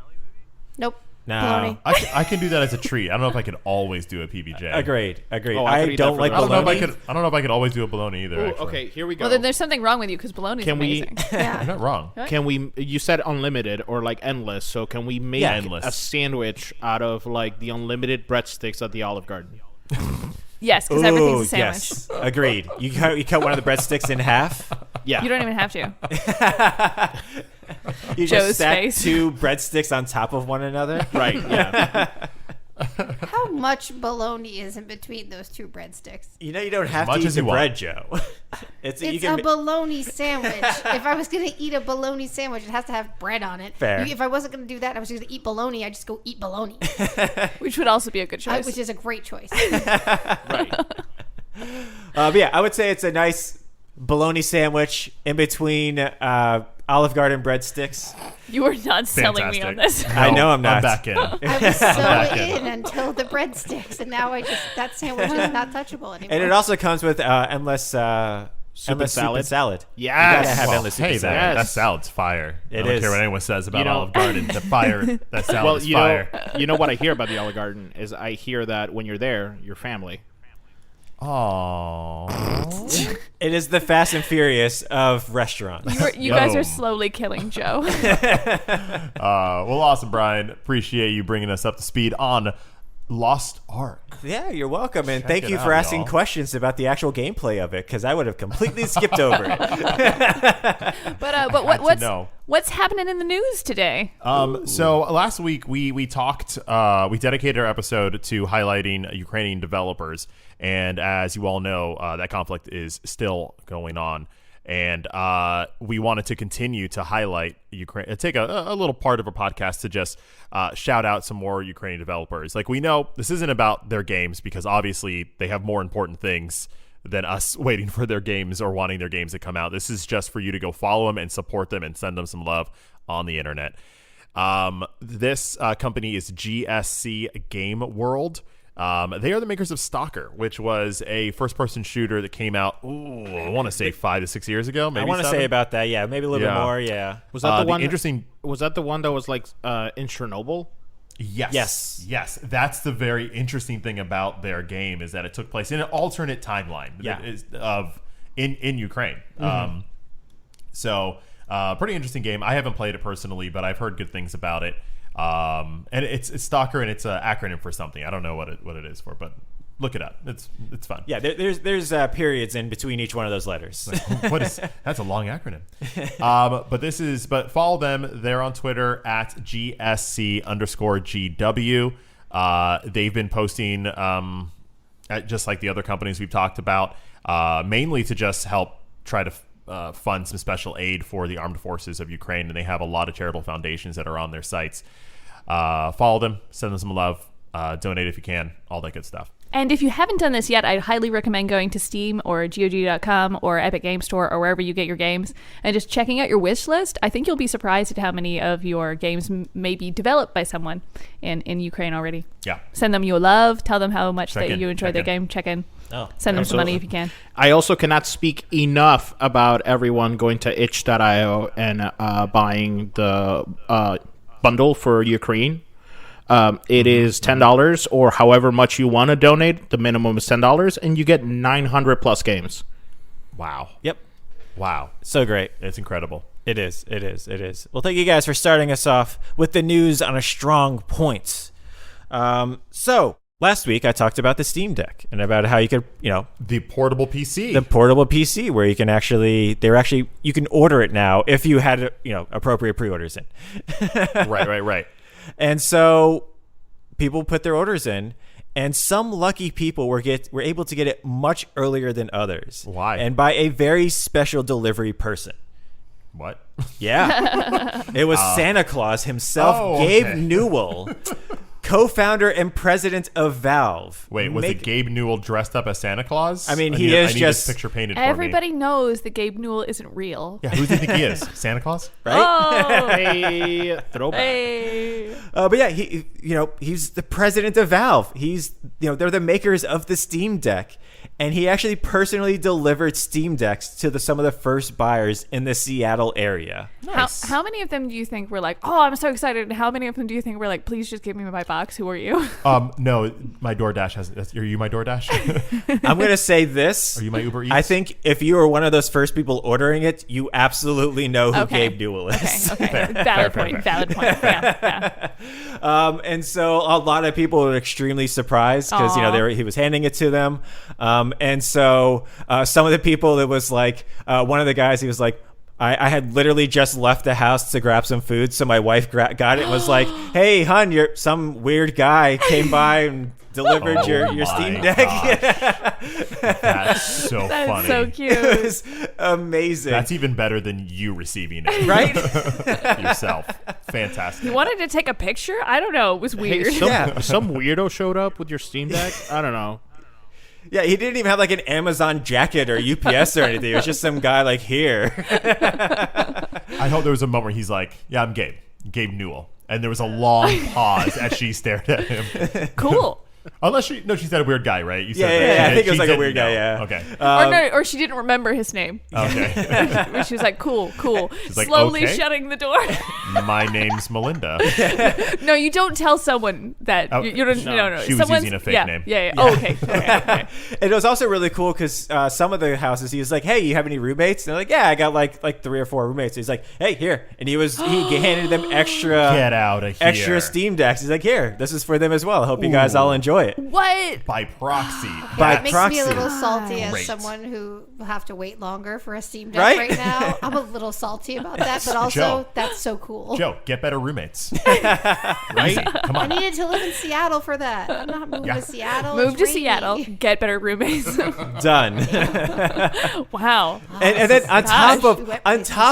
S6: Nope.
S2: No.
S6: Bologna.
S3: I can do that as a treat. I don't know if I could always do a PBJ.
S2: Agreed.
S5: Oh,
S2: I don't like bologna.
S3: I don't know if I could always do a bologna either. Actually.
S5: Okay, here we go.
S4: Well, then there's something wrong with you because bologna's amazing.
S3: You're not wrong.
S5: Can we? You said unlimited or like endless. So can we make a sandwich out of like the unlimited breadsticks at the Olive Garden?
S4: Yes, because everything's a sandwich.
S2: Yes. Agreed. You cut one of the breadsticks in half.
S5: Yeah.
S4: You don't even have to.
S2: You
S4: Joe's
S2: just stack
S4: face.
S2: 2 breadsticks on top of one another.
S5: Right. Yeah.
S6: How much bologna is in between those 2 breadsticks?
S2: You don't have to eat the bread, Joe.
S6: It's a bologna sandwich. If I was going to eat a bologna sandwich, it has to have bread on it.
S2: Fair.
S6: If I wasn't going to do that, I was going to eat bologna, I'd just go eat bologna.
S4: Which would also be a good choice.
S6: Which is a great choice.
S5: Right.
S2: But yeah, I would say it's a nice bologna sandwich in between Olive Garden breadsticks.
S4: You are not selling me on this.
S3: No,
S2: I know I'm not.
S3: I'm back in.
S6: I was so in until the breadsticks, and now that sandwich is not touchable anymore.
S2: And it also comes with endless Endless soup and salad.
S5: Yes.
S2: You gotta have endless soup
S3: Hey,
S2: and salad.
S3: that salad's fire.
S2: It
S3: I don't
S2: is.
S3: care what anyone says about
S5: You know-
S3: Olive Garden. The fire, that salad
S5: Well,
S3: is fire.
S5: you know what I hear about the Olive Garden is I hear that when you're there, you're family.
S3: Aww.
S2: It is the Fast and Furious of restaurants.
S4: You guys
S3: Yo.
S4: are slowly killing Joe.
S3: Well, awesome, Brian. Appreciate you bringing us up to speed on Lost Ark.
S2: Yeah, you're welcome, and
S3: Check
S2: thank
S3: it
S2: you for
S3: out,
S2: asking
S3: y'all.
S2: questions about the actual gameplay of it, because I would have completely skipped over it.
S4: But
S3: know.
S4: what's happening in the news today?
S3: So last week we talked, we dedicated our episode to highlighting Ukrainian developers, and as you all know, that conflict is still going on. And we wanted to continue to highlight Ukraine, take a little part of our podcast to just shout out some more Ukrainian developers. Like, we know this isn't about their games, because obviously they have more important things than us waiting for their games or wanting their games to come out. This is just for you to go follow them and support them and send them some love on the internet. This company is GSC Game World. They are the makers of S.T.A.L.K.E.R, which was a first-person shooter that came out, I want to say 5 to 6 years ago. Maybe
S2: I want to
S3: 7?
S2: say about that, yeah, maybe a little bit
S3: Yeah.
S2: more, yeah.
S5: Was that the one?
S3: Interesting.
S5: Was that the one that was like in Chernobyl?
S3: Yes. That's the very interesting thing about their game, is that it took place in an alternate timeline.
S2: Yeah.
S3: that is in Ukraine. So pretty interesting game. I haven't played it personally, but I've heard good things about it. And it's S.T.A.L.K.E.R, and it's an acronym for something. I don't know what it is for, but look it up. It's fun.
S2: Yeah, there's periods in between each one of those letters.
S3: That's a long acronym. But follow them. They're on Twitter at GSC_GW. They've been posting, just like the other companies we've talked about, mainly to just help try to fund some special aid for the armed forces of Ukraine. And they have a lot of charitable foundations that are on their sites. Follow them, send them some love, donate if you can, all that good stuff.
S4: And if you haven't done this yet, I'd highly recommend going to Steam or GOG.com or Epic Game Store or wherever you get your games and just checking out your wish list. I think you'll be surprised at how many of your games may be developed by someone in Ukraine already.
S3: Yeah.
S4: Send them your love. Tell them how much
S3: Check in,
S4: you enjoy their
S3: check in.
S4: game. Check in.
S2: Oh,
S4: Send them some money
S5: absolutely.
S4: if you can.
S5: I also cannot speak enough about everyone going to itch.io and buying the bundle for Ukraine. It is $10 or however much you want to donate. The minimum is $10, and you get 900 plus games.
S3: Wow.
S2: Yep.
S3: Wow.
S2: So great.
S3: It's incredible.
S2: It is. Well, thank you guys for starting us off with the news on a strong point. So last week I talked about the Steam Deck and about how you could,
S3: The portable PC.
S2: the portable PC where you can you can order it now if you had, appropriate pre-orders in.
S3: Right.
S2: And so people put their orders in, and some lucky people were able to get it much earlier than others.
S3: Why?
S2: And by a very special delivery person.
S3: What?
S2: Yeah. It was Santa Claus himself,
S3: Oh,
S2: Gabe
S3: okay.
S2: Newell, co-founder and president of Valve.
S3: Wait, was it Gabe Newell dressed up as Santa Claus?
S2: I mean,
S3: I
S2: he
S3: need
S2: is
S3: this
S2: just-
S3: picture painted for
S4: Everybody
S3: me.
S4: knows that Gabe Newell isn't real.
S3: Yeah, who do you think he is? Santa Claus?
S2: Right?
S4: Oh,
S5: Hey, throwback.
S4: hey.
S2: But yeah, he's the president of Valve. They're the makers of the Steam Deck, and he actually personally delivered Steam Decks to some of the first buyers in the Seattle area.
S3: Nice.
S4: How many of them do you think were like, oh, I'm so excited? And how many of them do you think were like, please just give me my box? Who are you?
S3: No, my DoorDash has. Are you my DoorDash?
S2: I'm gonna say this.
S3: Are you my Uber Eats?
S2: I think if you were one of those first people ordering it, you absolutely know who
S4: Okay.
S2: Gabe Newell is.
S4: Okay. Valid point. Yeah.
S2: And so a lot of people were extremely surprised because
S4: Aw.
S2: he was handing it to them, and so some of the people, it was like one of the guys, he was like, I had literally just left the house to grab some food, so my wife got it and was like, "Hey, hun, some weird guy came by and delivered your
S3: my
S2: Steam Deck."
S3: That's so
S4: That's
S3: funny.
S4: so
S2: It
S4: cute.
S2: was amazing.
S3: That's even better than you receiving it
S2: right.
S3: yourself. Fantastic.
S4: You wanted to take a picture? I don't know. It was
S5: Hey,
S4: weird.
S5: some weirdo showed up with your Steam Deck. I don't know.
S2: Yeah, he didn't even have like an Amazon jacket or UPS or anything. It was just some guy like here.
S3: I hope there was a moment where he's like, "Yeah, I'm Gabe Newell," and there was a long pause as she stared at him.
S4: Cool.
S3: Unless she said a weird guy, right? You
S2: Yeah,
S3: said
S2: yeah,
S3: that.
S2: yeah, I think it
S3: She
S2: was like a
S3: didn't
S2: weird guy,
S3: know.
S2: yeah.
S3: Okay.
S4: Or she didn't remember his name.
S3: Okay.
S4: She was like, cool.
S3: She's like,
S4: Slowly
S3: okay.
S4: shutting the door.
S3: My name's Melinda.
S4: No, you don't tell someone that.
S3: Oh,
S4: You don't. No.
S3: She was
S4: Someone's-
S3: using a fake
S4: yeah,
S3: name.
S4: Yeah. Oh, okay. Okay.
S2: It was also really cool because some of the houses, he was like, "Hey, you have any roommates?" And they're like, "Yeah, I got like 3 or 4 roommates." So he's like, "Hey, here," and he handed them extra
S3: Get out of here.
S2: extra Steam Decks. He's like, "Here, this is for them as well. I hope you guys all enjoy it."
S4: What?
S3: By proxy.
S2: By
S6: It makes
S2: proxy.
S6: me a little salty as
S3: Great.
S6: someone who will have to wait longer for a Steam Deck
S2: Right?
S6: right now. I'm a little salty about that, but also
S3: Joe.
S6: that's so cool.
S3: Joe, get better roommates. Right? Come
S6: I
S3: on.
S6: needed to live in Seattle for that. I'm not moving to Seattle.
S4: Move
S6: It's
S4: to
S6: rainy.
S4: Seattle. Get better roommates.
S2: Done.
S4: Wow.
S2: And then on top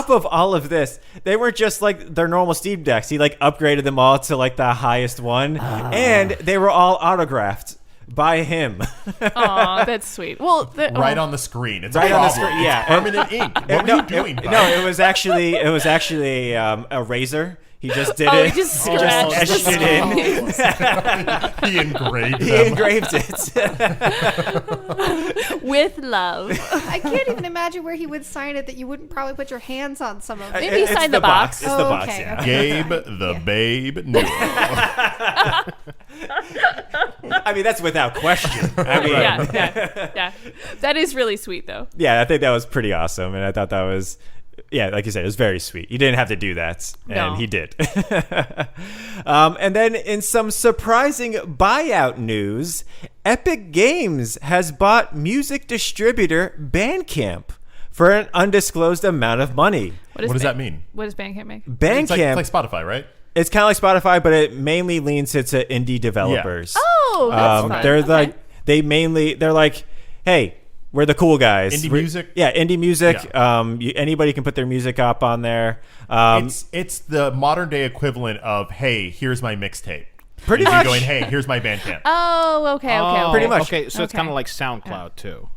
S6: Gosh.
S2: of all of this, they weren't just like their normal Steam Decks. He like upgraded them all to like the highest one, and they were all autographed by him.
S4: Aw, that's sweet. Well,
S3: Right on the screen. It's
S2: Right
S3: a
S2: on the
S3: problem.
S2: screen, yeah.
S3: It's permanent ink. What were you doing, bud?
S2: No, it was actually a razor. He just did
S4: Oh,
S2: it.
S4: he just
S2: He
S4: scratched
S2: etched
S4: the
S2: it in.
S3: He engraved
S2: He
S3: them.
S2: engraved it.
S4: with love.
S6: I can't even imagine where he would sign it that you wouldn't probably put your hands on some of it.
S4: Maybe
S2: It's
S4: sign the box.
S2: It's the
S6: Oh,
S2: box,
S6: okay,
S2: yeah.
S6: okay.
S3: Gabe the Babe Newell.
S2: I mean, that's without question. I mean,
S4: Yeah. That is really sweet, though.
S2: yeah, I think that was pretty awesome, and I thought that was, yeah, like you said, it was very sweet. You didn't have to do that, and
S4: No.
S2: he did. And then in some surprising buyout news, Epic Games has bought music distributor Bandcamp for an undisclosed amount of money.
S3: What does that mean?
S4: What does Bandcamp make?
S2: Bandcamp,
S3: It's like Spotify, right?
S2: it's kind of like Spotify, but it mainly leans into indie developers.
S4: Oh, that's fun.
S2: They're
S4: Okay.
S2: like they're like, hey, we're the cool guys.
S3: Indie
S2: We're-
S3: music?
S2: Yeah, indie music.
S3: Yeah.
S2: Anybody can put their music up on there.
S3: It's the modern day equivalent of, hey, here's my mixtape.
S2: Pretty
S3: And
S2: much.
S3: you going, hey, here's my Bandcamp.
S4: Oh, okay.
S2: Pretty much.
S5: Okay, so it's
S4: Okay.
S5: kind of like SoundCloud too.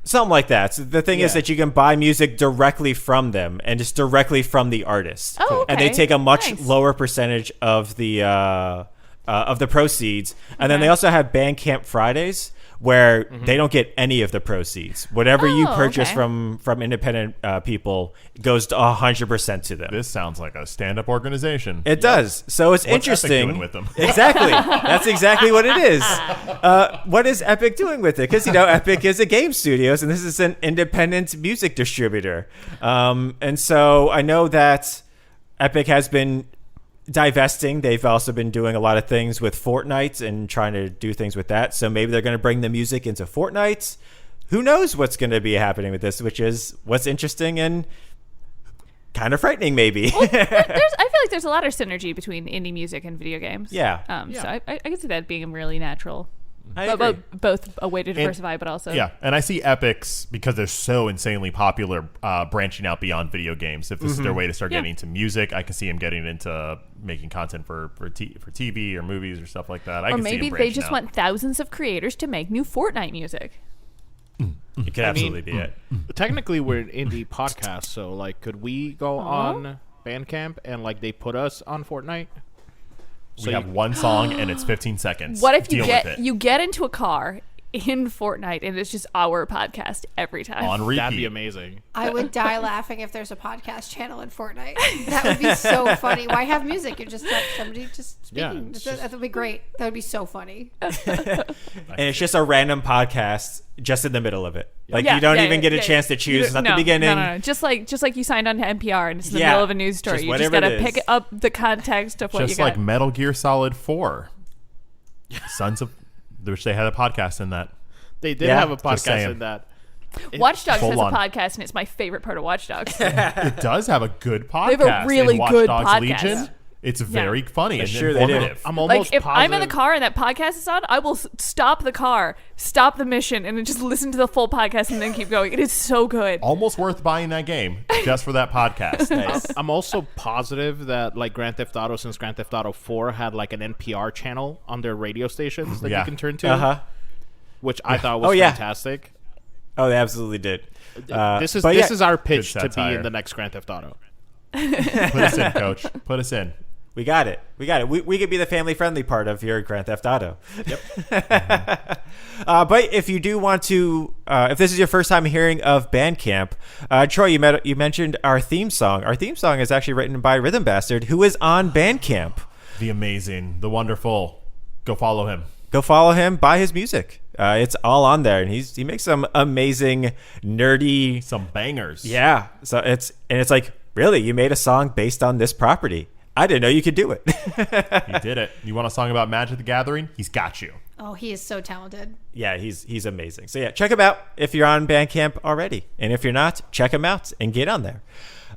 S2: Something like that. So the thing is
S5: Yeah.
S2: that you can buy music directly from them and just directly from the artist.
S4: Oh,
S2: And they
S4: okay.
S2: take a much
S4: Nice.
S2: lower percentage of the proceeds. And then they also have Bandcamp Fridays where they don't get any of the proceeds. Whatever you
S4: Oh,
S2: purchase
S4: okay.
S2: from independent people goes to 100% to them.
S3: This sounds like a stand-up organization.
S2: It does. So it's
S3: What's
S2: interesting.
S3: Epic doing with them?
S2: Exactly. That's exactly what it is. What is Epic doing with it? Because, Epic is a game studios, and this is an independent music distributor. And so I know that Epic has been divesting. They've also been doing a lot of things with Fortnite and trying to do things with that. So maybe they're going to bring the music into Fortnite. Who knows what's going to be happening with this, which is what's interesting and kind of frightening, maybe.
S4: I feel like there's a lot of synergy between indie music and video games.
S2: Yeah.
S4: So I can see that being really natural.
S2: I agree.
S4: Both a way to diversify, but also
S3: Yeah, and I see Epics, because they're so insanely popular, branching out beyond video games. If this is their way to start getting into music, I can see them getting into making content for TV or movies or stuff like that. I
S4: or
S3: can see
S4: maybe
S3: them
S4: they
S3: branching
S4: just
S3: out.
S4: want thousands of creators to make new Fortnite music.
S2: It could absolutely be it.
S5: Technically, we're an indie podcast, so like, could we go on Bandcamp and like they put us on Fortnite?
S3: We have one song and it's 15 seconds.
S4: What if
S3: Deal
S4: you
S3: with it.
S4: get into a car in Fortnite and it's just our podcast every time?
S3: on repeat?
S5: That'd be amazing.
S6: I would die laughing if there's a podcast channel in Fortnite. That would be so funny. Why have music? You're just have somebody just
S5: Yeah,
S6: speaking.
S5: it's
S6: That would be great. That would be so funny.
S2: And it's just a random podcast just in the middle of it. Like
S4: Yeah,
S2: you don't
S4: yeah,
S2: even get a
S4: yeah.
S2: chance to choose. It's not
S4: no,
S2: the beginning.
S4: No. Just like you signed on to NPR and it's in the
S2: Yeah,
S4: middle of a news story.
S2: just
S4: You just
S2: whatever
S4: gotta
S2: it
S4: pick
S2: is.
S4: up the context of what
S3: Just
S4: you got.
S3: like Metal Gear Solid 4. Sons of... Which they had a podcast in that.
S5: They did
S2: Yeah,
S5: have a
S3: just
S5: podcast
S3: saying.
S5: in that.
S4: Watch Dogs
S3: full
S4: has
S3: on.
S4: a podcast and it's my favorite part of Watch Dogs.
S3: It does have a good podcast.
S4: have a really
S3: in Watch
S4: good
S3: Dogs
S4: podcast.
S3: Legion. It's very funny and
S2: sure they do.
S3: informative.
S5: I'm
S4: Like
S5: almost
S4: if
S5: positive.
S4: I'm in the car and that podcast is on, I will stop the car, stop the mission, and then just listen to the full podcast and then keep going. It is so good.
S3: Almost worth buying that game just for that podcast.
S5: I'm also positive that like Grand Theft Auto, since Grand Theft Auto 4 had like an NPR channel on their radio stations that
S3: Yeah.
S5: you can turn to,
S2: Uh-huh.
S5: which I thought was
S2: Oh, yeah.
S5: fantastic.
S2: Oh, they absolutely did.
S5: This
S2: but yeah,
S5: is our pitch to be
S3: satire.
S5: in the next Grand Theft Auto.
S3: Put us in, coach. Put us in.
S2: We got it. We could be the family-friendly part of your Grand Theft Auto.
S5: Yep.
S2: But if you do want to, if this is your first time hearing of Bandcamp, Troy, you mentioned our theme song. Our theme song is actually written by Rhythm Bastard, who is on Bandcamp.
S3: The amazing, the wonderful. Go follow him.
S2: Go follow him. Buy his music. It's all on there, and he makes some amazing, nerdy,
S3: Some bangers.
S2: yeah. So it's like, really, you made a song based on this property. I didn't know you could do it.
S3: He did it. You want a song about Magic the Gathering? He's got you.
S6: Oh, he is so talented.
S2: Yeah, he's amazing. So yeah, check him out if you're on Bandcamp already, and if you're not, check him out and get on there.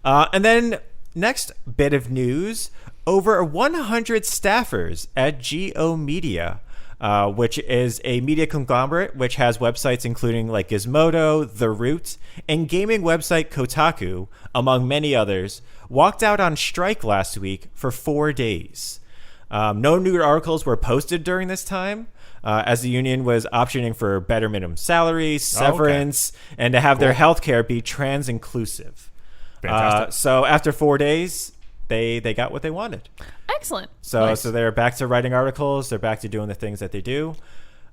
S2: And then next bit of news: over 100 staffers at GO Media, which is a media conglomerate which has websites including like Gizmodo, The Root, and gaming website Kotaku, among many others, walked out on strike last week for 4 days. No new articles were posted during this time, as the union was optioning for better minimum salaries, severance, and to have their healthcare be trans inclusive.
S3: Fantastic.
S2: So after 4 days, they got what they wanted.
S4: Excellent.
S2: So they're back to writing articles. They're back to doing the things that they do.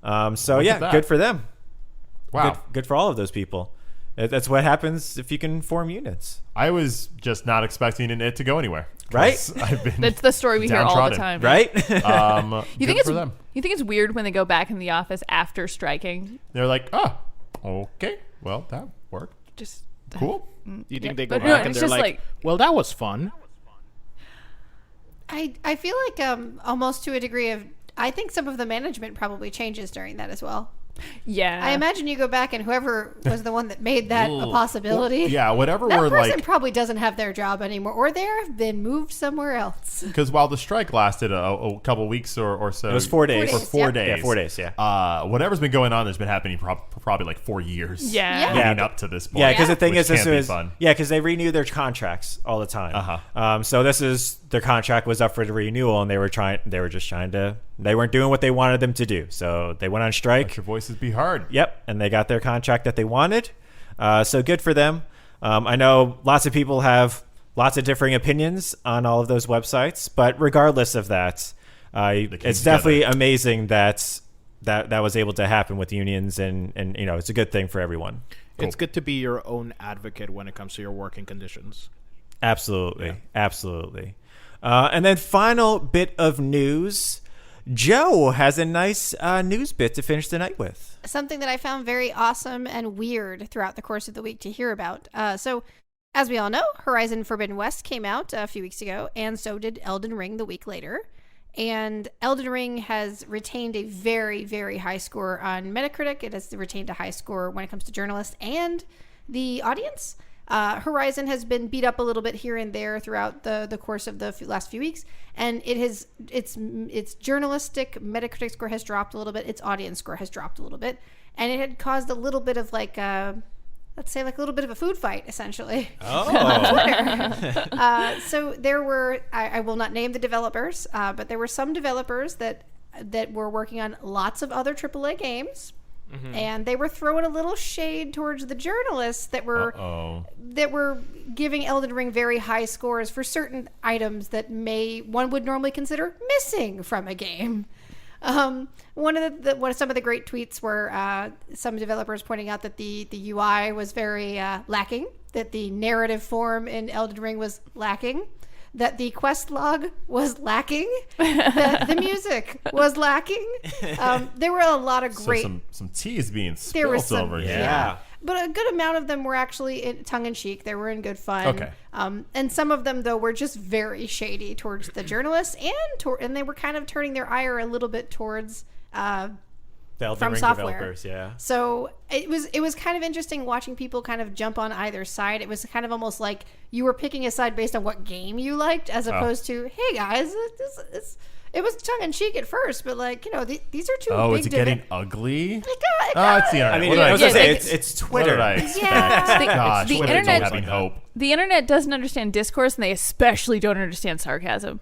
S2: So yeah,
S3: that.
S2: good for them.
S3: Wow.
S2: Good for all of those people. That's what happens if you can form units.
S3: I was just not expecting it to go anywhere.
S2: Right?
S3: 'Cause I've been
S4: That's the story we hear all the
S3: downtrodden.
S4: time.
S2: Right?
S4: You think
S3: good for them.
S4: you think it's weird when they go back in the office after striking?
S3: They're like, oh, okay. Well, that worked.
S4: Just
S3: Cool.
S5: You think they go
S4: But no,
S5: back and
S4: it's
S5: they're
S4: just
S5: like, well, that was fun.
S6: I feel like almost to a degree of, I think some of the management probably changes during that as well.
S4: yeah.
S6: I imagine you go back and whoever was the one that made that a possibility.
S3: Yeah, whatever
S6: That
S3: we're
S6: person
S3: like,
S6: probably doesn't have their job anymore, or they've been moved somewhere else.
S3: because while the strike lasted a couple weeks or so,
S2: It was 4 days.
S6: Four
S3: Or 4
S6: Yep.
S3: days.
S2: Yeah, 4 days, yeah.
S3: Whatever's been going on, there's been happening probably like 4 years.
S4: Yeah.
S6: Yeah.
S3: Leading up to this point.
S2: Yeah, because the thing
S3: which
S2: is, this
S3: can't be
S2: was
S3: fun.
S2: yeah, because they renew their contracts all the time.
S3: Uh-huh.
S2: So this is their contract was up for the renewal, and they weren't doing what they wanted them to do. So they went on strike.
S3: Let your voices be heard.
S2: Yep, and they got their contract that they wanted. So good for them. I know lots of people have lots of differing opinions on all of those websites, but regardless of that, it's definitely amazing that was able to happen with unions, and it's a good thing for everyone.
S5: It's good to be your own advocate when it comes to your working conditions.
S2: Absolutely, absolutely. And then final bit of news. Joe has a nice news bit to finish the night with.
S6: Something that I found very awesome and weird throughout the course of the week to hear about. So, as we all know, Horizon Forbidden West came out a few weeks ago, and so did Elden Ring the week later. And Elden Ring has retained a very, very high score on Metacritic. It has retained a high score when it comes to journalists and the audience. Horizon has been beat up a little bit here and there throughout the course of the last few weeks, and its journalistic Metacritic score has dropped a little bit. Its audience score has dropped a little bit, and it had caused a little bit of let's say a little bit of a food fight, essentially.
S2: Oh.
S6: So there were, I will not name the developers, but there were some developers that were working on lots of other AAA games. Mm-hmm. And they were throwing a little shade towards the journalists that were giving Elden Ring very high scores for certain items that one would normally consider missing from a game. Some of the great tweets were some developers pointing out that the UI was very lacking, that the narrative form in Elden Ring was lacking, that the quest log was lacking, that the music was lacking. There were a lot of great...
S3: So some tea is being
S6: There were
S3: spilled
S6: some,
S3: over here.
S2: Yeah.
S6: But a good amount of them were actually tongue-in-cheek. They were in good fun.
S3: Okay.
S6: And some of them, though, were just very shady towards the journalists, and they were kind of turning their ire a little bit towards...
S2: The Elden
S6: From
S2: Ring
S6: software.
S2: developers, yeah.
S6: So it was kind of interesting watching people kind of jump on either side. It was kind of almost like you were picking a side based on what game you liked, as opposed to, hey guys, it was tongue in cheek at first, but these are two.
S3: Oh,
S6: big
S3: is it getting ugly?
S6: It's
S3: It's the internet.
S2: I mean,
S3: What did
S2: I was
S3: I
S2: gonna say
S3: expect?
S2: it's
S3: What
S2: Twitter.
S3: did I expect?
S6: Yeah.
S3: Gosh,
S4: The
S3: Twitter's
S4: internet-
S3: having hope.
S4: The internet doesn't understand discourse, and they especially don't understand sarcasm.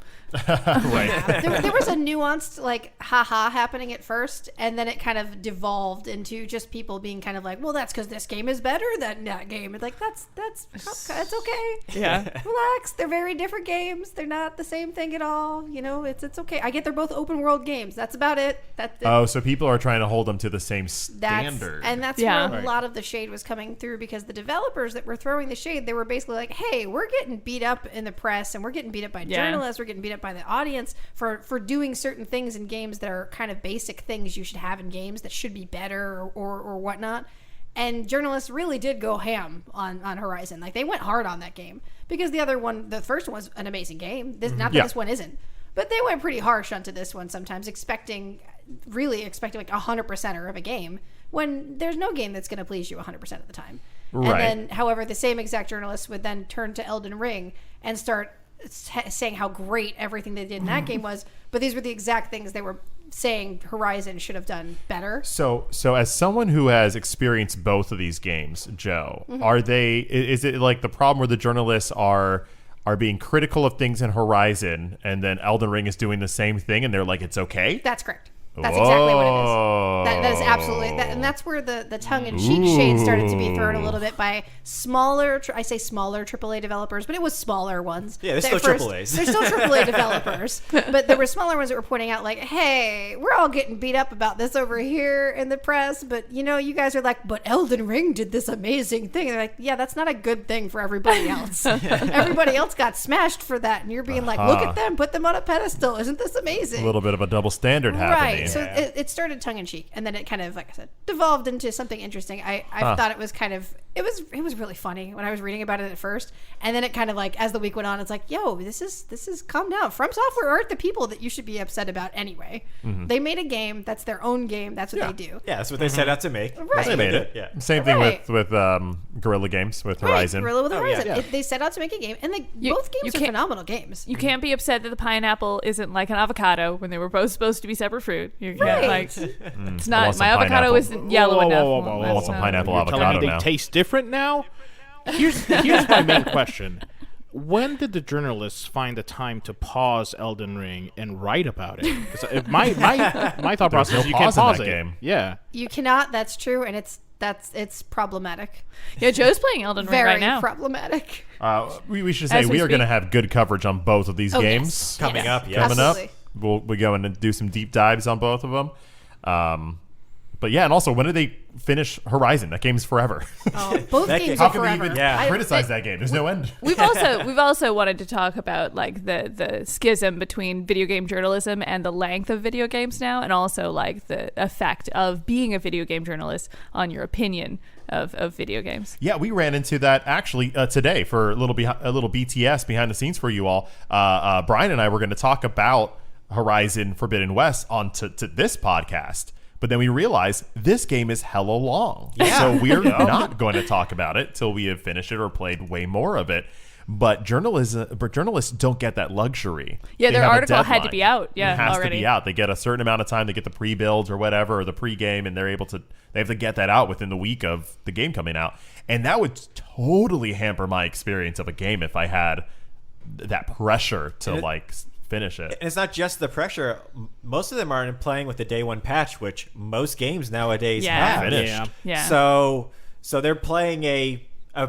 S3: Right.
S6: there was a nuanced haha happening at first, and then it kind of devolved into just people being kind of like, well, that's because this game is better than that game. It's like that's okay.
S4: Yeah.
S6: Relax. They're very different games. They're not the same thing at all. It's okay. I get they're both open world games. That's about it.
S3: Oh, so people are trying to hold them to the same standard.
S6: That's
S4: Yeah.
S6: where a lot of the shade was coming through, because the developers that were throwing the shade, they were basically like, hey, we're getting beat up in the press and we're getting beat up by journalists. We're getting beat up by the audience for doing certain things in games that are kind of basic things you should have in games that should be better or whatnot. And journalists really did go ham on Horizon. Like, they went hard on that game, because the first one was an amazing game. Not that this one isn't, but they went pretty harsh onto this one sometimes, expecting like 100%er of a game when there's no game that's going to please you 100% of the time. Right. And then, however, the same exact journalists would then turn to Elden Ring and start saying how great everything they did in that game was, but these were the exact things they were saying Horizon should have done better.
S3: So as someone who has experienced both of these games, Joe, is it like the problem where the journalists are being critical of things in Horizon, and then Elden Ring is doing the same thing and they're like, it's okay?
S6: That's correct. That's exactly what it is. That is absolutely and that's where the tongue-in-cheek shade started to be thrown a little bit by smaller AAA developers, but it was smaller ones.
S2: Yeah, they're still AAAs.
S6: They're still AAA developers, but there were smaller ones that were pointing out like, hey, we're all getting beat up about this over here in the press, but you guys are like, but Elden Ring did this amazing thing. And they're like, yeah, that's not a good thing for everybody else. Everybody else got smashed for that, and you're being like, look at them, put them on a pedestal. Isn't this amazing?
S3: A little bit of a double standard happening.
S6: Right. So it started tongue-in-cheek, and then it kind of, like I said, devolved into something interesting. I thought it was kind of, it was really funny when I was reading about it at first, and then it kind of like, as the week went on, it's like, yo, this is calm down. From Software aren't the people that you should be upset about anyway. They made a game. That's their own game. That's what they do.
S2: Yeah, that's what they set out to make.
S6: Right.
S3: They made it.
S2: Yeah.
S3: Same thing with Guerrilla Games with Horizon.
S6: Guerrilla with Horizon.
S2: yeah.
S6: They set out to make a game, and both games are phenomenal games.
S4: You can't be upset that the pineapple isn't like an avocado when they were both supposed to be separate fruit. You can't, like, it's not. My avocado isn't yellow enough.
S3: I want some pineapple
S5: You're
S3: avocado
S5: telling me
S3: now.
S5: they taste different now? Here's my main question. When did the journalists find the time to pause Elden Ring and write about it? Because my thought process
S3: no
S5: is you can't
S3: pause in
S5: pause
S3: that
S5: it.
S3: game.
S6: Yeah. You cannot. That's true, and it's problematic.
S4: Yeah, Joe's playing Elden Ring
S6: Very
S4: right now.
S6: problematic.
S3: We should say
S4: As we
S3: we are going to
S4: speak.
S3: have good coverage on both of these games.
S6: Yes.
S2: Coming up, yes.
S3: Coming up,
S6: Absolutely.
S3: we'll go in and do some deep dives on both of them. But yeah, and also, when do they finish Horizon? That game's forever.
S6: Oh, both
S2: That
S6: games
S2: game-
S6: are
S3: How can we
S6: forever.
S3: even criticize that game? There's no end.
S4: We've also wanted to talk about like the schism between video game journalism and the length of video games now, and also like the effect of being a video game journalist on your opinion of video games.
S3: Yeah, we ran into that actually today for a little BTS behind the scenes for you all. Brian and I were going to talk about Horizon Forbidden West on to this podcast. But then we realized this game is hella long.
S2: Yeah.
S3: So we're not going to talk about it till we have finished it or played way more of it. But journalists don't get that luxury.
S4: Yeah,
S3: They
S4: their
S3: have a
S4: article had to
S3: deadline.
S4: be out. Yeah,
S3: it has
S4: already.
S3: to be out. They get a certain amount of time. They get the pre-builds or whatever, or the pre-game, and they have to get that out within the week of the game coming out. And that would totally hamper my experience of a game if I had that pressure to finish it.
S2: And it's not just the pressure. Most of them aren't playing with the day one patch, which most games nowadays have.
S3: Finished.
S4: Yeah.
S2: So they're playing a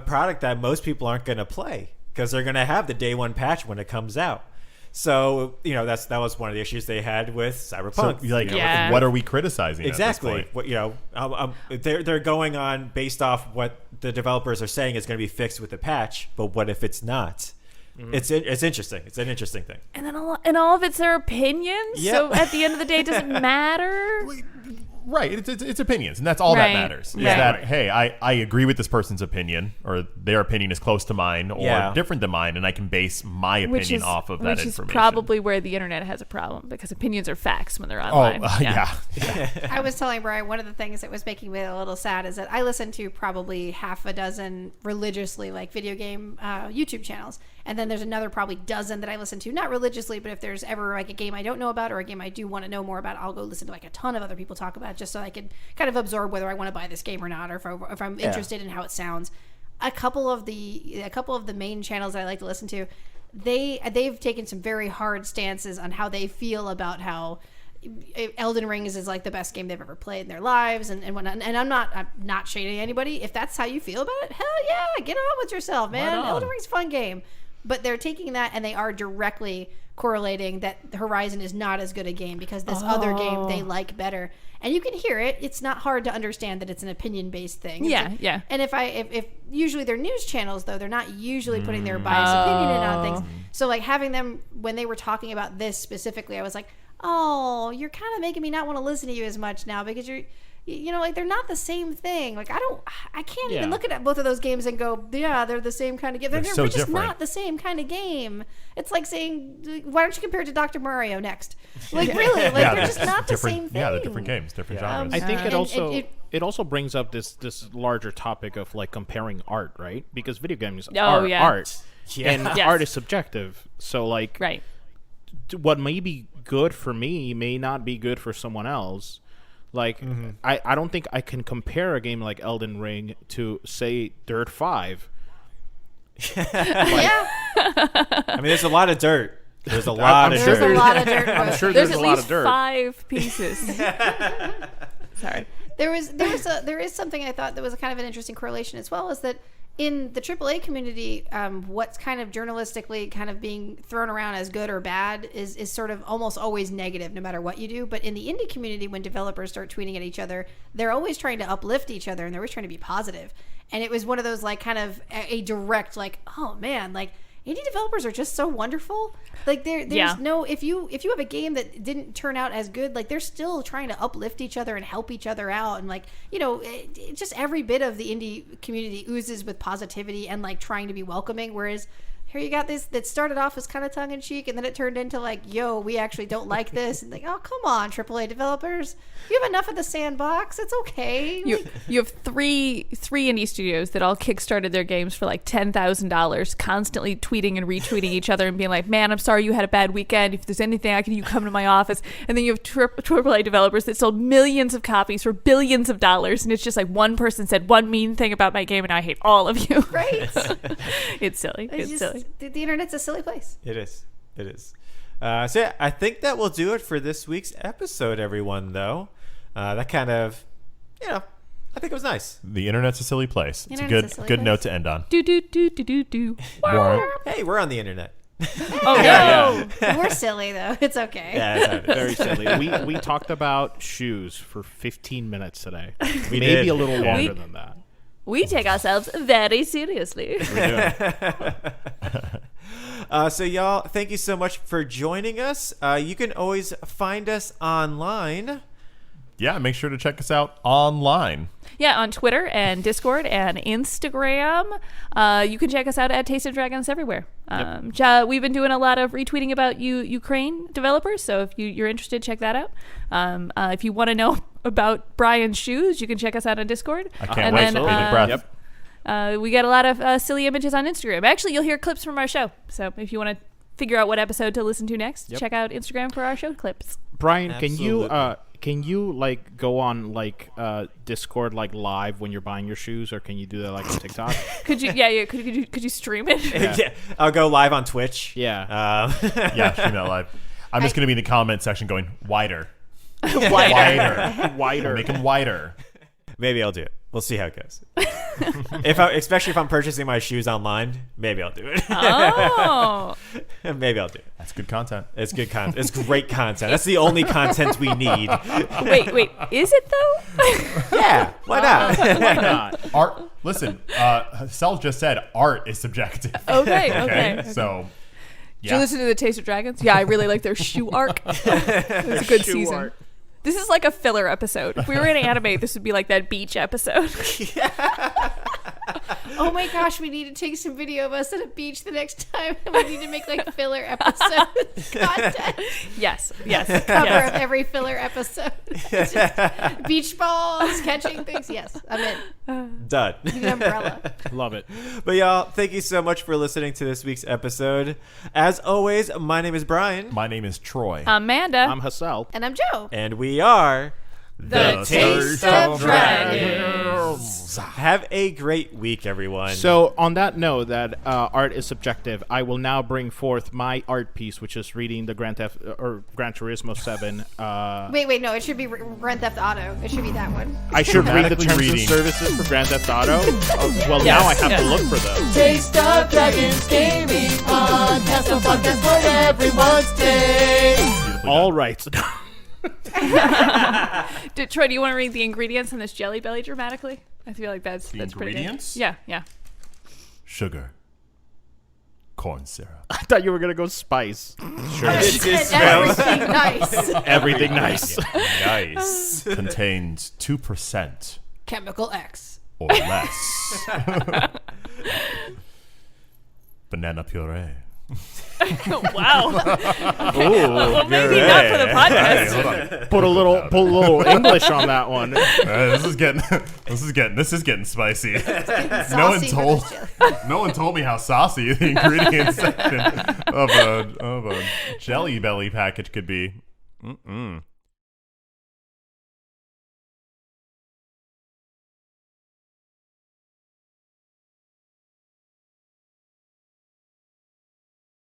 S2: product that most people aren't going to play because they're going to have the day one patch when it comes out. So that was one of the issues they had with Cyberpunk.
S4: Yeah.
S3: What are we criticizing?
S2: Exactly.
S3: At this point?
S2: What they're going on based off what the developers are saying is going to be fixed with the patch, but what if it's not? It's interesting. It's an interesting thing.
S4: And then all of it's their opinions.
S2: Yep.
S4: So at the end of the day, it doesn't matter.
S3: Right. It's opinions, and that's all
S4: Right.
S3: that matters. Is
S4: Right.
S3: that, hey, I agree with this person's opinion, or their opinion is close to mine, or different than mine, and I can base my opinion off of that
S4: which
S3: information.
S4: is probably where the internet has a problem, because opinions are facts when they're
S3: Oh,
S4: online.
S3: yeah.
S6: I was telling Brian, one of the things that was making me a little sad is that I listen to probably half a dozen religiously video game YouTube channels, and then there's another probably dozen that I listen to, not religiously, but if there's ever a game I don't know about or a game I do want to know more about, I'll go listen to a ton of other people talk about it, just so I can kind of absorb whether I want to buy this game or not, or if I'm interested in how it sounds. A couple of the main channels that I like to listen to, they've taken some very hard stances on how they feel about how Elden Ring is like the best game they've ever played in their lives and whatnot. And I'm not shading anybody. If that's how you feel about it, hell yeah, get on with yourself, man.
S3: Right on.
S6: Elden Ring's a fun game. But they're taking that and they are directly correlating that Horizon is not as good a game because this other game they like better. And you can hear it. It's not hard to understand that it's an opinion-based thing.
S4: Yeah.
S6: And if usually they're news channels, though, they're not usually putting their biased opinion in on things. So, like, having them, when they were talking about this specifically, I was like, oh, you're kind of making me not want to listen to you as much now because like, they're not the same thing. Like, I can't even look at both of those games and go, yeah, they're the same kind of game. They're
S3: so
S6: just
S3: different.
S6: not the same kind of game. It's like saying, why don't you compare it to Dr. Mario next? Like, really? Like, they're just not the same thing.
S3: Yeah, they're different games, different genres.
S5: I think
S6: And
S5: it also brings up this larger topic of like comparing art, right? Because video games are art, and art is subjective. So like,
S4: Right.
S5: what may be good for me may not be good for someone else. Like, I don't think I can compare a game like Elden Ring to, say, Dirt 5.
S6: Yeah.
S2: I mean, there's a lot of dirt. There's a lot of
S6: There's
S2: dirt.
S6: a lot of dirt.
S5: I'm sure
S4: There's
S5: there's
S4: at
S5: a lot
S4: least
S5: of dirt.
S4: 5 pieces. Sorry.
S6: There is something I thought that was kind of an interesting correlation as well, is that in the AAA community, what's kind of journalistically kind of being thrown around as good or bad is sort of almost always negative no matter what you do. But in the indie community, when developers start tweeting at each other, they're always trying to uplift each other and they're always trying to be positive. And it was one of those like kind of a direct like, oh man, like indie developers are just so wonderful. Like there's no, if you have a game that didn't turn out as good, like they're still trying to uplift each other and help each other out. And like, just every bit of the indie community oozes with positivity and like trying to be welcoming. Whereas here you got this that started off as kind of tongue in cheek and then it turned into like, yo, we actually don't like this. And like, oh, come on, AAA developers. You have enough of the sandbox. It's okay.
S4: You have three indie studios that all kickstarted their games for like $10,000, constantly tweeting and retweeting each other and being like, man, I'm sorry you had a bad weekend. If there's anything I can do, come to my office. And then you have AAA developers that sold millions of copies for billions of dollars. And it's just like one person said one mean thing about my game and I hate all of you.
S6: Right.
S4: It's silly. It's silly.
S6: The internet's a silly place.
S2: It is. So yeah, I think that will do it for this week's episode, everyone, though. That kind of, I think it was nice.
S3: The internet's a silly place. It's a
S6: Internet's a silly
S3: good
S6: place.
S3: note to end on.
S4: Do.
S3: Warren.
S2: Hey, we're on the internet.
S4: Oh, no.
S6: We're silly, though. It's okay.
S2: Yeah, that's how it is.
S5: Very silly. We talked about shoes for 15 minutes today.
S2: We
S5: Maybe
S2: did.
S5: a little longer than that.
S4: We take ourselves very seriously.
S5: We're doing.
S2: So y'all, thank you so much for joining us. You can always find us online.
S3: Yeah, make sure to check us out online.
S4: Yeah, on Twitter and Discord and Instagram. You can check us out at Taste of Dragons everywhere. We've been doing a lot of retweeting about Ukraine developers, so if you're interested, check that out. If you want to know about Brian's shoes, you can check us out on Discord.
S3: I can't wait to bated breath.
S5: Yep.
S4: We got a lot of silly images on Instagram. Actually, you'll hear clips from our show. So if you want to figure out what episode to listen to next, check out Instagram for our show clips.
S5: Brian,
S2: Absolutely.
S5: can you like go on like Discord like live when you're buying your shoes, or can you do that like on TikTok?
S4: Could you? Yeah. Could you stream it?
S2: Yeah. I'll go live on Twitch.
S5: Yeah.
S3: Yeah, stream that live. I'm just going to be in the comment section going, wider.
S5: Wider.
S3: Make them wider.
S2: Maybe I'll do it. We'll see how it goes. Especially if I'm purchasing my shoes online, maybe I'll do it.
S4: Oh.
S2: Maybe I'll do it.
S3: That's good content.
S2: It's good content. It's great content. That's the only content we need.
S4: Wait. Is it though?
S2: Yeah. Why not?
S5: Why not?
S3: Art. Listen, Sel just said art is subjective.
S4: Okay.
S3: So,
S4: Did you listen to the Taste of Dragons? Yeah, I really like their shoe arc. It was a good season.
S5: Arc.
S4: This is like a filler episode. If we were in anime, this would be like that beach episode.
S6: Oh my gosh, we need to take some video of us at a beach the next time. We need to make like filler episodes content.
S4: Yes.
S6: Cover of every filler episode. It's just beach balls, catching things. Yes, I'm in.
S2: Done.
S6: Need an umbrella.
S5: Love it.
S2: But y'all, thank you so much for listening to this week's episode. As always, my name is Brian.
S3: my name is Troy.
S4: Amanda.
S5: I'm Hassel.
S6: And I'm Joe.
S2: And we are
S1: The Taste of Dragons.
S2: Have a great week, everyone.
S5: So, on that note, that art is subjective, I will now bring forth my art piece, which is reading the Gran Turismo 7.
S6: Wait, no, it should be Grand Theft Auto. It should be that one.
S5: I should read the
S3: Dramatically
S5: terms
S3: reading.
S5: and services for Grand Theft Auto. Well, now I have to look for them.
S1: Taste of Dragons Gaming Podcast, a podcast for everyone's taste.
S5: All right.
S4: Troy, do you want to read the ingredients in this Jelly Belly dramatically? I feel like that's pretty
S3: ingredients?
S4: good. Yeah.
S3: Sugar. Corn syrup.
S5: I thought you were going to go spice. Sure.
S6: Everything nice.
S5: Everything nice.
S2: Nice.
S3: Contains 2%
S6: Chemical X.
S3: or less. Banana puree.
S4: Wow. Well, maybe not for the podcast.
S3: Hold on.
S5: Put a little English on that one.
S3: This is getting spicy. No one told me how saucy the ingredients section of a Jelly Belly package could be.